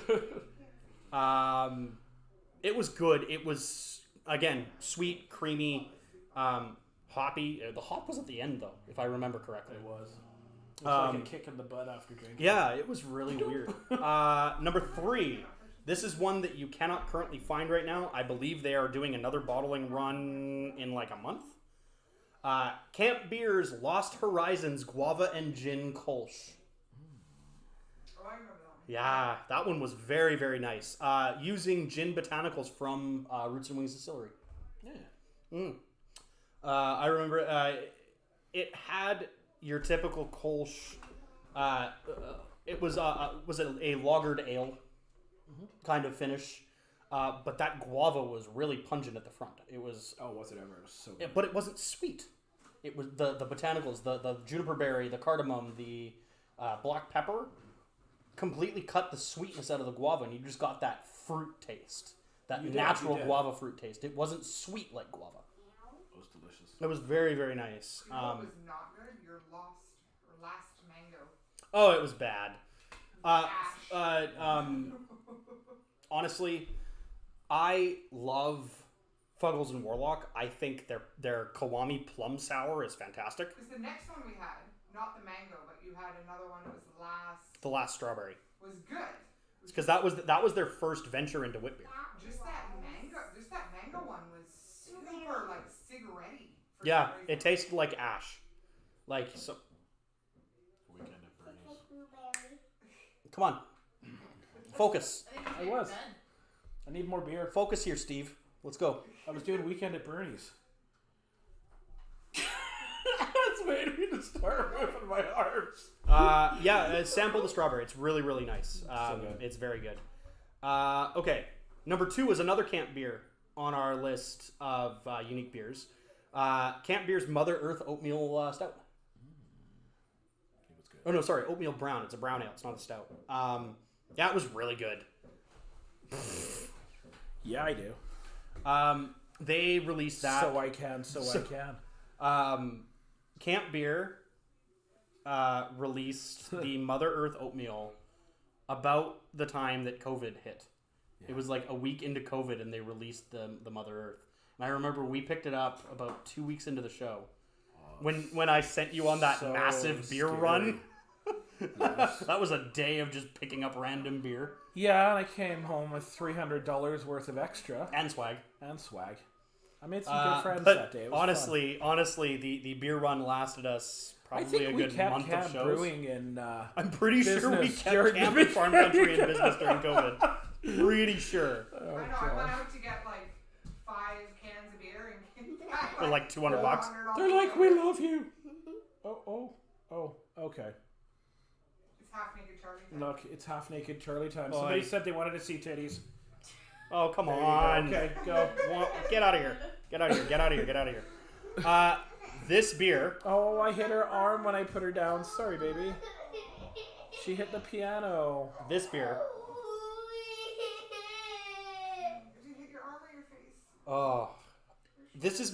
It was good. It was, again, sweet, creamy, hoppy. The hop was at the end, though, if I remember correctly. It was. It was like a kick in the butt after drinking. Yeah, it was really weird. Number 3. This is one that you cannot currently find right now. I believe they are doing another bottling run in like a month. Camp Beer's Lost Horizons Guava and Gin Kolsch. Oh, I remember that one. Yeah, that one was very, very nice. Using gin botanicals from Roots and Wings Distillery. Yeah. I remember it had your typical Kolsch. It was a lagered ale kind of finish, but that guava was really pungent at the front. It was, Oh, was it ever? It was so good. but it wasn't sweet. It was the botanicals, the juniper berry, the cardamom, the black pepper, completely cut the sweetness out of the guava, and you just got that fruit taste, that You did, natural you did. guava fruit taste. It wasn't sweet like guava. It was delicious. It was very, very nice. You know what was not good? Your last mango. Oh, it was bad. Ash. Honestly, I love Fuggles and Warlock. I think their Kiwami Plum Sour is fantastic. Because the next one we had, not the mango, but you had another one that was The last strawberry, was good. because that was their first venture into wheat beer. Just that mango one was super like cigarette-y. for Yeah, some reason. it tasted like ash. Like, so, Weekend at Bernie's. Blueberry. come on, focus, I think I was. I need more beer. focus here, Steve. Let's go. I was doing Weekend at Bernie's. That's made me to start moving my arms. Sample the strawberry. It's really, really nice. good. It's very good. Okay, number 2 is another Camp Beer on our list of unique beers. Camp Beer's Mother Earth Oatmeal Stout. It was good. Oh no, sorry, Oatmeal Brown. It's a brown ale. It's not a stout. It was really good. Yeah, I do. They released that. So I can. Camp Beer released the Mother Earth Oatmeal about the time that COVID hit. It was like a week into COVID, and they released the Mother Earth. And I remember we picked it up about 2 weeks into the show. When I sent you on that So massive beer scary. run. That was a day of just picking up random beer Yeah, and I came home with $300 worth of extra and swag. and swag. I made some good friends But that day. It was honestly, the beer run lasted us fun. I probably think a we good kept month of Camp shows. Brewing in. I'm pretty sure we business kept during Camp the and Farm Country in business during COVID. Pretty sure. I know. I went out to get like 5 cans of beer and came back For like $200. They're like, we love you. Oh, okay. It's half naked Charlie. time. Look, it's half naked Charlie time. Oi. Somebody said they wanted to see titties. Oh, come There you go. on. Okay, go. Get out of here. Get out of here. Get out of here. Get out of here. This beer. Oh, I hit her arm when I put her down. Sorry, baby. She hit the piano. This beer. Did you hit your arm or your face? Oh. This is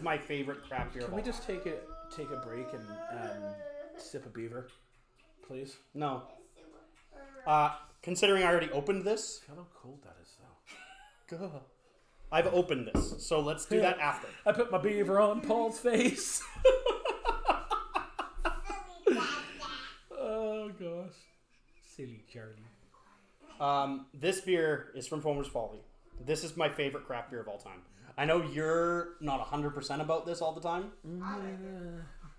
my favorite craft beer. Can of we all just take a break and sip a beaver, please? No. Considering I already opened this, Feel how cold that is, though. I've opened this, so let's do that after. I put my beaver on Paul's face. Oh gosh, silly Charlie. This beer is from Foamer's Folly. This is my favorite craft beer of all time. I know you're not 100% about this all the time. I like it.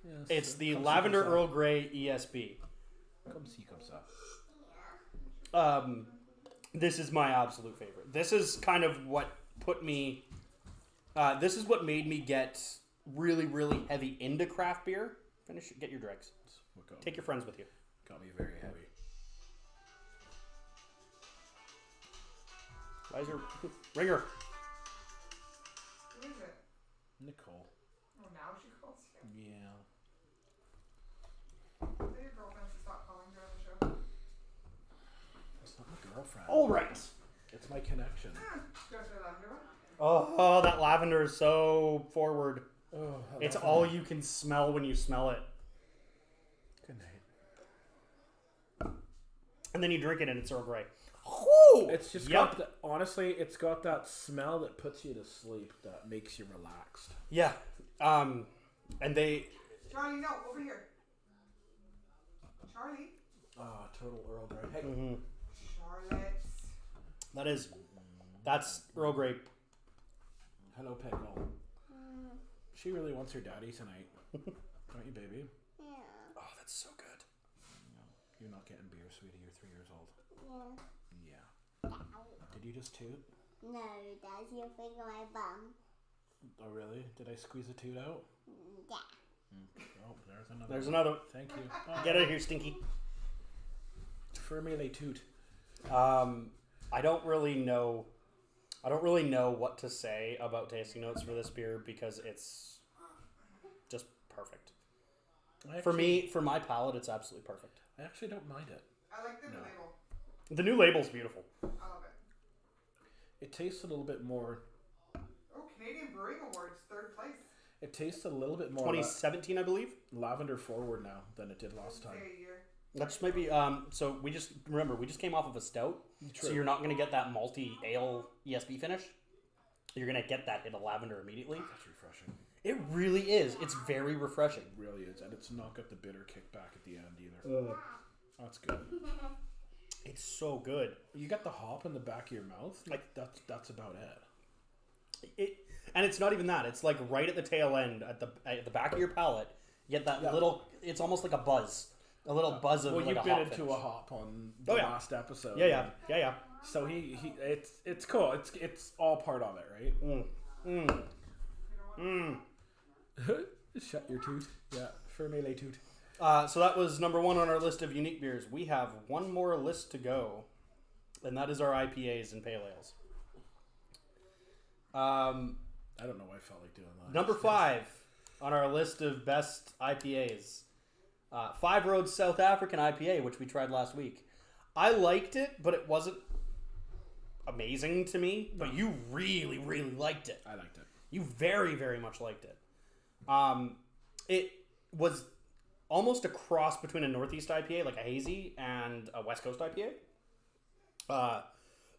Yes. It's the Come see, Lavender come Earl Grey ESB. Come see, come saw. This is my absolute favorite. This is kind of what put me. This is what made me get really, really heavy into craft beer. Get your dregs. Take your friends with you. Got me very heavy. Why is your ringer? Who is it? Nicole. Oh, now she calls you. Yeah. Tell your girlfriends to stop calling during the show. It's not my girlfriend. All right. It's my connection. Go to the lavender one. Oh, that lavender is so forward. Oh, It's all you can smell when you smell it. Good night. And then you drink it and it's Earl Grey. It's just Yup. got honestly, it's got that smell that puts you to sleep, that makes you relaxed. Yeah. And they. Charlie, no, over here. Charlie. Ah, total Earl Grey. Hey, Charlotte. That's Earl Grey. hello, Peggle. She really wants her daddy tonight. Don't you, baby? Yeah. Oh, that's so good. No, you're not getting beer, sweetie. You're 3 years old. Yeah. Yeah. Did you just toot? No, that's your finger my bum. Oh, really? Did I squeeze a toot out? Yeah. Oh, there's another. There's one. another. Thank you. Get out of here, Stinky. Fermele toot. I don't really know what to say about tasting notes for this beer because it's just perfect. For me, for my palate, it's absolutely perfect. I actually don't mind it. I like the new No. label. The new label's beautiful. I love it. It tastes a little bit more. Oh, Canadian Brewing Awards, 3rd place. It tastes a little bit more 2017, I believe. lavender forward now than it did last time. Say a year. That just might be. So we just came off of a stout, True. so you're not going to get that malty ale ESB finish. You're going to get that hit of lavender immediately. That's refreshing. It really is. It's very refreshing. It really is, and it's not got the bitter kickback at the end either. That's good. It's so good. You got the hop in the back of your mouth. Like that's about it. And it's not even that. It's like right at the tail end, at the back of your palate. You get that little. It's almost like a buzz, a little buzz of Well, like you a bit hop into finish. a hop on the last episode. Yeah. So it's cool. It's all part of it, right? Shut your toot. Yeah, Fermele toot. So that was number 1 on our list of unique beers. We have one more list to go, and that is our IPAs and pale ales. I don't know why I felt like doing that. Number 5 on our list of best IPAs. 5 Roads South African IPA, which we tried last week. I liked it, but it wasn't amazing to me. But you really, really liked it. I liked it. You very, very much liked it. It was almost a cross between a Northeast IPA, like a hazy, and a West Coast IPA.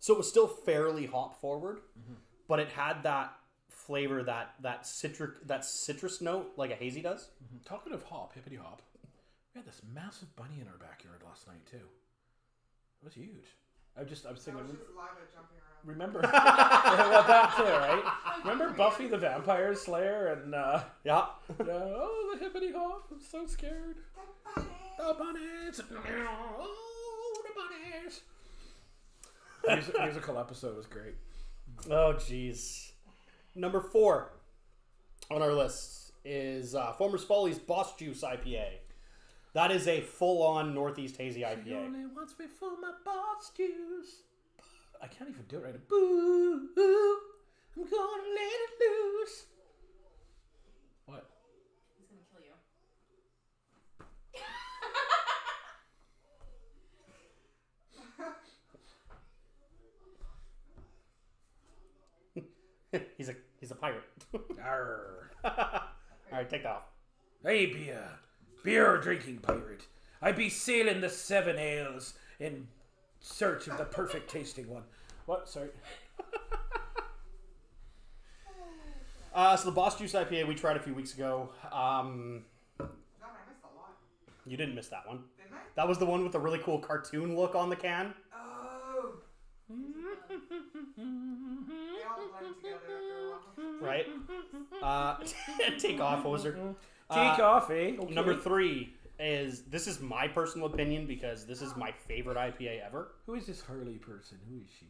So it was still fairly hop forward, but it had that flavor, that citrus note, like a hazy does. Talking of hop, hippity hop, we had this massive bunny in our backyard last night too. It was huge. I was That thinking. was just lava jumping around. Remember? Well, that too, right? Remember Buffy the Vampire Slayer and Yeah. oh, the hippity hop! I'm so scared. The bunnies! Oh, the bunnies! Musical episode was great. Oh, jeez. Number 4 on our list is Foamer's Folly's Boss Juice IPA. That is a full-on Northeast hazy She IPA. only wants me for my boss juice. I can't even do it right. Boo! I'm gonna let it loose. What? He's gonna kill you. He's a pirate. Arr. All right, take that off. Hey, beer drinking pirate. I be sailing the 7 ales in search of the perfect tasting one. What? Sorry. So the Boss Juice IPA we tried a few weeks ago. God, I missed a lot. You didn't miss that one. Didn't I? That was the one with the really cool cartoon look on the can. Oh. They all blend together after a while. Right? Take off, hoser. Take off, eh? Okay. Number 3 is, this is my personal opinion because this is my favorite IPA ever. Who is this Harley person? Who is she?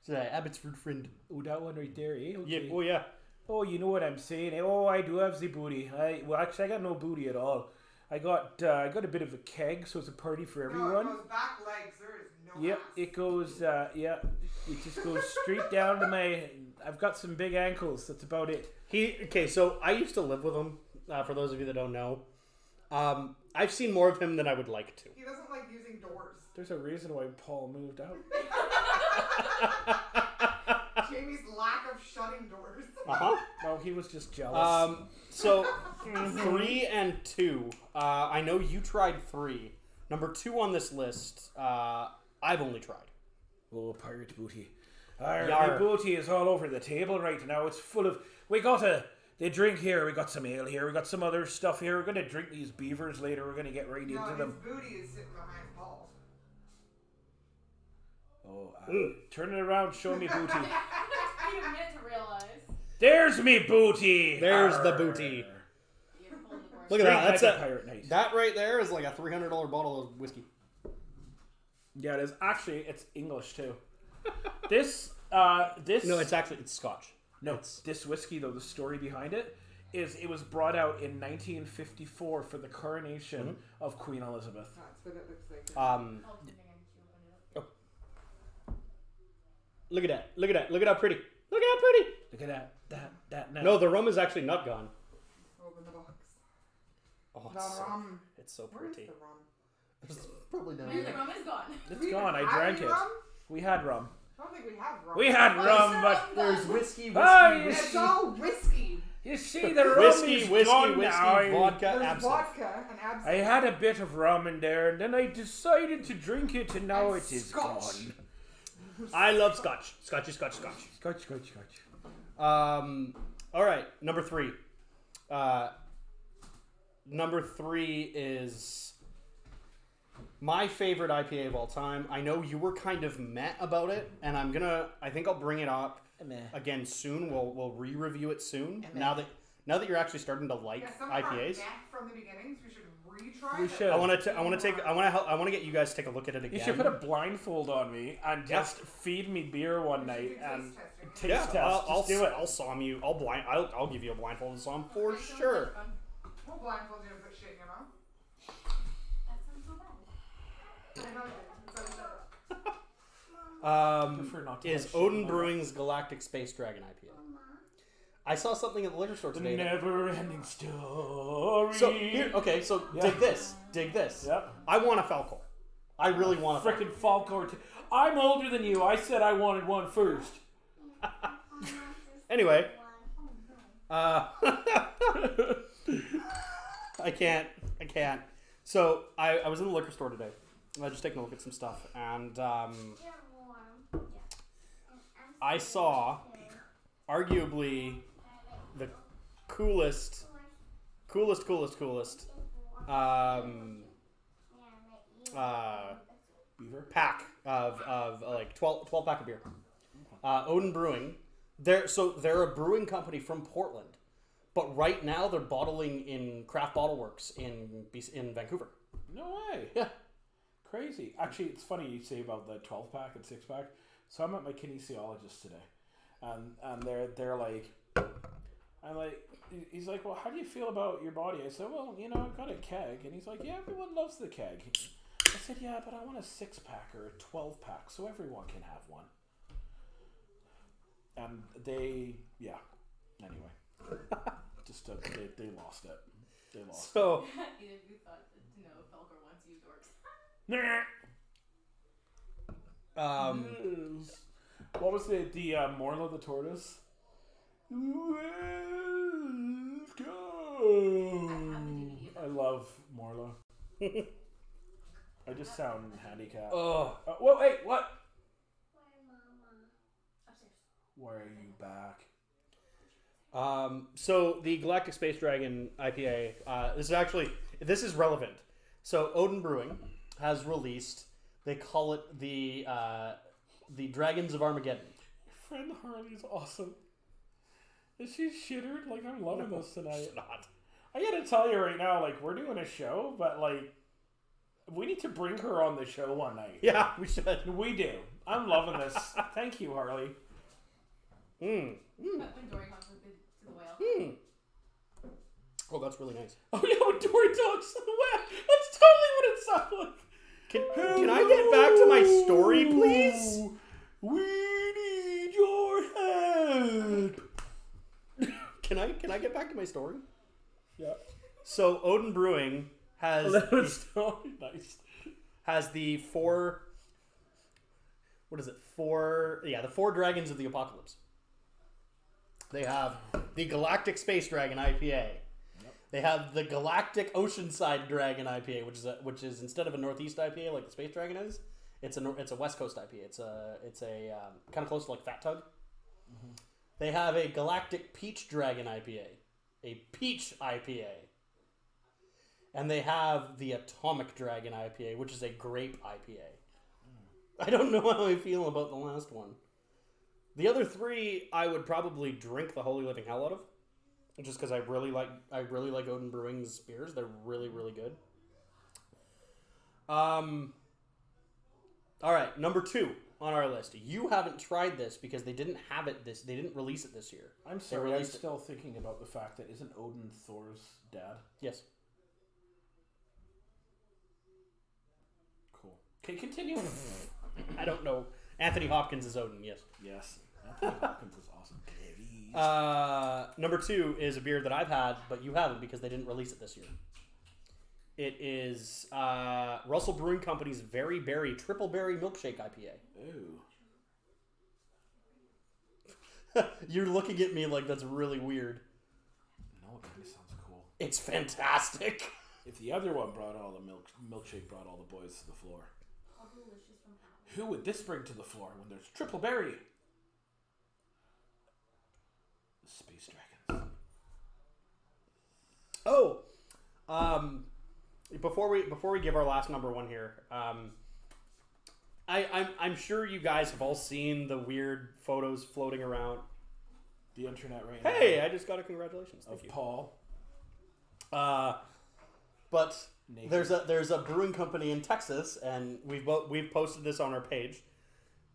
It's Abbotsford friend. Oh, that one right there, eh? Yeah, Okay. oh yeah. Oh, you know what I'm saying? Eh? Oh, I do have the booty. Well, actually, I got no booty at all. I got a bit of a keg, so it's a party for No, everyone. it goes back legs. There is no Yep, ass. it goes. It just goes straight down to my. I've got some big ankles. That's about it. Okay, so I used to live with him. For those of you that don't know, I've seen more of him than I would like to. He doesn't like using doors. There's a reason why Paul moved out. Jamie's lack of shutting doors. No, he was just jealous. So 3 and 2. I know you tried 3. Number 2 on this list, I've only tried. Oh, pirate booty. Our Yar. booty is all over the table right now. It's full of. We got the drink here. We got some ale here. We got some other stuff here. We're gonna drink these beavers later. We're gonna get right No, into his them. booty is sitting behind Paul. Oh, turn it around. Show me booty. I need a minute to realize. There's me booty. There's the booty. You're holding the course. Look at that. Drink That's like a a pirate knight. that right there is like a $300 bottle of whiskey. Yeah, it is. Actually, it's English too. This. No, it's Scotch. No, this whiskey though. The story behind it is it was brought out in 1954 for the coronation of Queen Elizabeth. That's what it looks like. Oh, dang, I should open it up. Look at that. Look at that. Look at how pretty. Look at how pretty. Look at that. Now. No, the rum is actually not gone. Open the box. Oh, The rum. it's so Where's pretty. the rum? It's probably down Maybe here. the rum is gone. It's We gone. I have drank any it. rum? We had rum. I don't think we have rum. We had rum, but There's whiskey, It's all whiskey. you see, the rum whiskey, is whiskey, gone whiskey, now. vodka, There's absinthe. vodka and absinthe. I had a bit of rum in there, and then I decided to drink it, and now And it is scotch. gone. I love Scotch. Scotch. Scotch. All right, number 3. Number 3 is my favorite IPA of all time. I know you were kind of meh about it, and I think I'll bring it up again soon. We'll re-review it soon. Now that you're actually starting to like Yeah, some of our IPAs. meh from the beginnings, we should retry. We them. should. I want to get you guys to take a look at it again. You should put a blindfold on me and just feed me beer one night do and taste taste yeah, test. I'll Just do it. I'll som you. I'll give you a blindfolded som for Okay, so sure. it's fun. We'll blindfold you and put shit in your mouth. That sounds so bad. I know you did. So Prefer not to Is have shit in Odin my Brewing's Galactic Space Dragon IPA? I saw something at the liquor store The today. never-ending story. So here, okay, so Yeah. dig this. Yep. I want a Falcor. I really want a Falcor. Frickin' Falcor. I'm older than you. I said I wanted one first. Anyway, I can't. So I was in the liquor store today. I was just taking a look at some stuff, and I saw arguably the coolest Beaver. pack of like 12 pack of beer. Odin Brewing. They're a brewing company from Portland, but right now they're bottling in Craft Bottle Works in Vancouver. No way. Yeah. Crazy. Actually, it's funny you say about the 12 pack and 6 pack. So I'm at my kinesiologist today, and they're like, he's like, well, how do you feel about your body? I said, well, I've got a keg, and he's like, yeah, everyone loves the keg. I said, yeah, but I want a 6 pack or a 12 pack so everyone can have one. And anyway, just they lost it. They lost. So Either of you thought that, Falcor wants you dorks. What was the Morla the tortoise? Let's go. I love Morla. I just sound handicapped. oh, Whoa, hey, what? Upstairs. Why are you back? so the Galactic Space Dragon IPA. This is relevant. So Odin Brewing has released. They call it the Dragons of Armageddon. Your friend Harley's awesome. Is she shittered? Like, I'm loving this tonight. It's not. I gotta tell you right now, like, we're doing a show, but, like, we need to bring her on the show one night. Yeah, we should. We do. I'm loving this. Thank you, Harley. When Dory comes to the whale. Oh, that's really nice. Oh, yeah, when Dory talks to the whale. That's totally what it sounds like. Can I get back to my story, please? We need your help. Can I get back to my story? Yeah. So Odin Brewing has That's nice. has the four. What is it? The 4 dragons of the apocalypse. They have the Galactic Space Dragon IPA. They have the Galactic Oceanside Dragon IPA, which is instead of a Northeast IPA like the Space Dragon is, it's a West Coast IPA. It's a kind of close to like Fat Tug. Mm-hmm. They have a Galactic Peach Dragon IPA, a peach IPA, and they have the Atomic Dragon IPA, which is a grape IPA. I don't know how I feel about the last one. The other three, I would probably drink the holy living hell out of, just because I really like Odin Brewing's beers. They're really, really good. All right, number 2 on our list. You haven't tried this because they didn't have it they didn't release it this year. I'm sorry, I'm still thinking about the fact that isn't Odin Thor's dad? Yes. Cool. Okay, continue. I don't know. Anthony Hopkins is Odin, yes. Yes. Anthony Hopkins is awesome. Number 2 is a beer that I've had, but you haven't because they didn't release it this year. It is Russell Brewing Company's Very Berry Triple Berry Milkshake IPA. Ooh. You're looking at me like that's really weird. No, it kind of sounds cool. It's fantastic. If the other one brought all the milkshake brought all the boys to the floor, who would this bring to the floor when there's triple berry? The Space Dragons. Oh, before we give our last number 1 here, I'm sure you guys have all seen the weird photos floating around The internet right now. Hey, I just got a congratulations. Thank Of you. Paul. But Naked. there's a brewing company in Texas, and we've posted this on our page,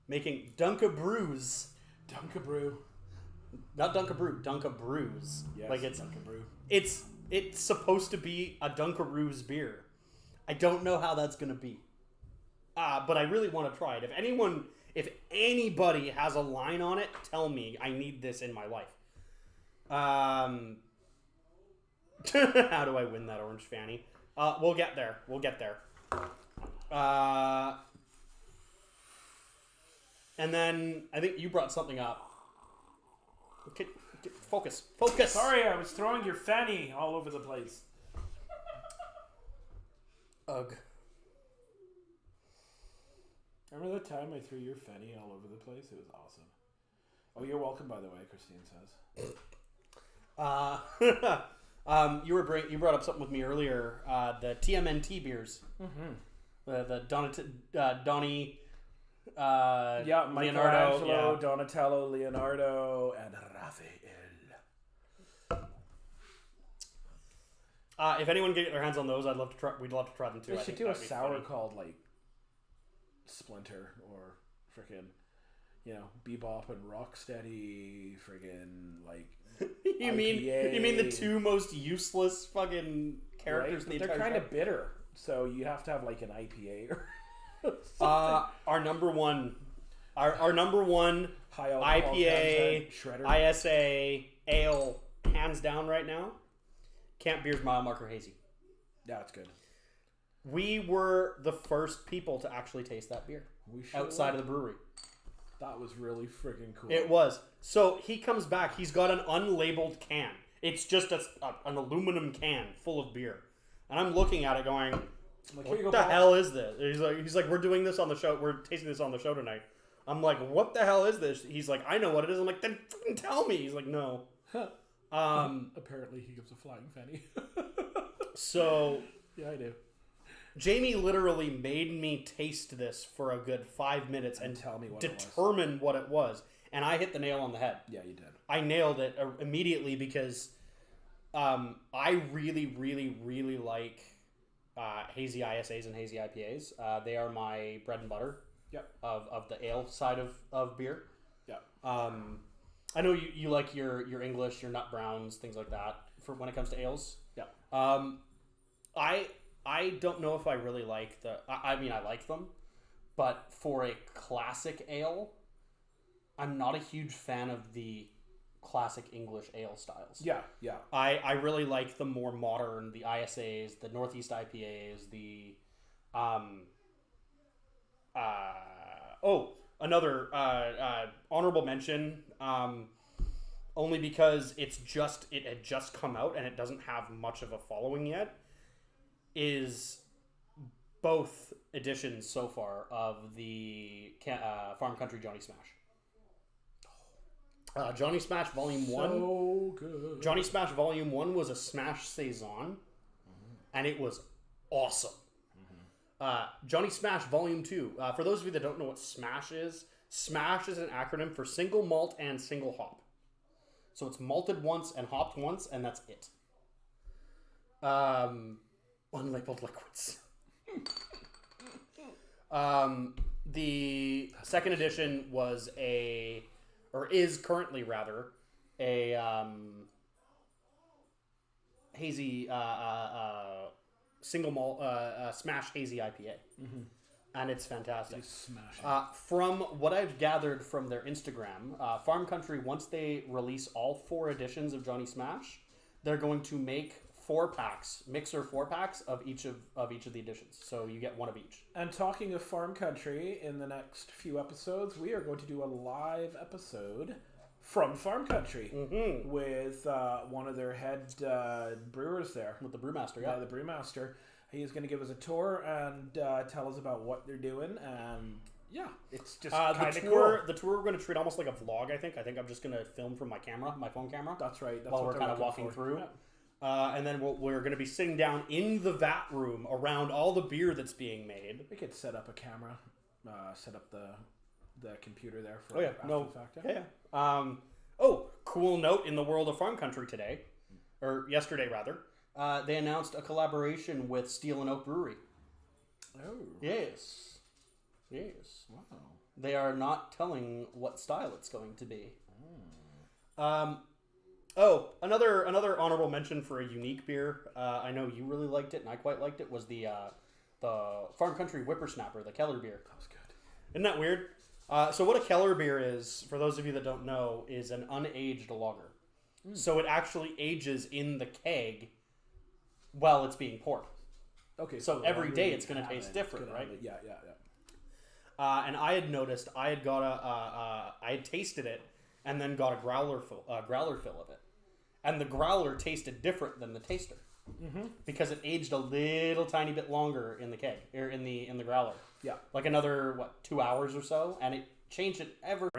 making Dunka Brews. Dunka Brew. Not Dunka Brew, Dunka Brews. Yes, like it's Dunka Brew. it's supposed to be a Dunkaroos beer. I don't know how that's gonna be. But I really want to try it. If anybody has a line on it, tell me. I need this in my life. How do I win that orange fanny? We'll get there. And then I think you brought something up. Okay, focus. Sorry, I was throwing your fanny all over the place. Ugh. Remember that time I threw your fanny all over the place? It was awesome. Oh, you're welcome, by the way, Christine says. You brought up something with me earlier. The TMNT beers. Mm-hmm. The Donnie. Yeah, Leonardo, Michelangelo, yeah. Donatello, Leonardo, and Raphael. If anyone can get their hands on those, we'd love to try them too. They I should think do a that'd be sour funny. called like Splinter or frickin', Bebop and Rocksteady, friggin' like. you mean the two most useless fucking characters in the They're entire kind show? of bitter, so you have to have like an IPA or. Our number one High alcohol IPA, content, shredder. ISA, ale, hands down right now, Camp Beer's Mile Marker Hazy. Yeah, it's good. We were the first people to actually taste that beer We sure outside were. of the brewery. That was really freaking cool. It was. So he comes back. He's got an unlabeled can. It's just an aluminum can full of beer. And I'm looking at it going, Like, here you what go, the Paul. hell is this? He's like, we're doing this on the show. We're tasting this on the show tonight. I'm like, what the hell is this? He's like, I know what it is. I'm like, then fucking tell me. He's like, no. Apparently he gives a flying fanny. So Yeah, I do. Jamie literally made me taste this for a good 5 minutes and tell me what it was. determine what it was. And I hit the nail on the head. Yeah, you did. I nailed it immediately because I really, really, really like hazy ISAs and hazy IPAs. They are my bread and butter. Yep. Of the ale side of beer. Yeah. I know you like your English, your nut browns, things like that for when it comes to ales. Yeah. I don't know if I really like I mean, I like them, but for a classic ale, I'm not a huge fan of the classic English ale styles. Yeah, yeah. I really like the more modern, the ISAs, the Northeast IPAs, the another honorable mention, only because it had just come out and it doesn't have much of a following yet, is both editions so far of the Farm Country Johnny Smash. Johnny Smash Volume 1. So good. Johnny Smash Volume 1 was a Smash Saison, and it was awesome. Johnny Smash Volume 2. For those of you that don't know what Smash is, Smash is an acronym for single malt and single hop. So it's malted once and hopped once, and that's it. Unlabeled liquids. The second edition was is currently rather, a hazy single malt smash hazy IPA. Mm-hmm. And it's fantastic. From what I've gathered from their Instagram, Farm Country, once they release all 4 editions of Johnny Smash, they're going to make 4-packs, mixer 4-packs of each of the editions. So you get one of each. And talking of Farm Country, in the next few episodes, we are going to do a live episode from Farm Country with one of their head brewers there. With the brewmaster, yeah. The brewmaster. He's going to give us a tour and tell us about what they're doing. And yeah, it's just kind of cool. The tour we're going to treat almost like a vlog, I think. I think I'm just going to film from my phone camera. That's right. That's while what we're kind of walking for. through. Yeah. And then we're going to be sitting down in the vat room around all the beer that's being made. We could set up a camera, set up the computer there for after the fact. Yeah. Cool note in the world of Farm Country today, or yesterday rather. They announced a collaboration with Steel and Oak Brewery. Oh. Yes. Wow. They are not telling what style it's going to be. Another honorable mention for a unique beer. I know you really liked it, and I quite liked it. Was the Farm Country Whippersnapper, the Keller beer. That was good. Isn't that weird? So what a Keller beer is, for those of you that don't know, is an unaged lager. So it actually ages in the keg while it's being poured. Okay. So every day it's going to taste different, right? Yeah. And I had noticed, I had tasted it and then got a growler fill of it. And the growler tasted different than the taster. Mm-hmm. Because it aged a little tiny bit longer in the keg, or in the growler. Yeah. Like another, 2 hours or so, and it changed it ever.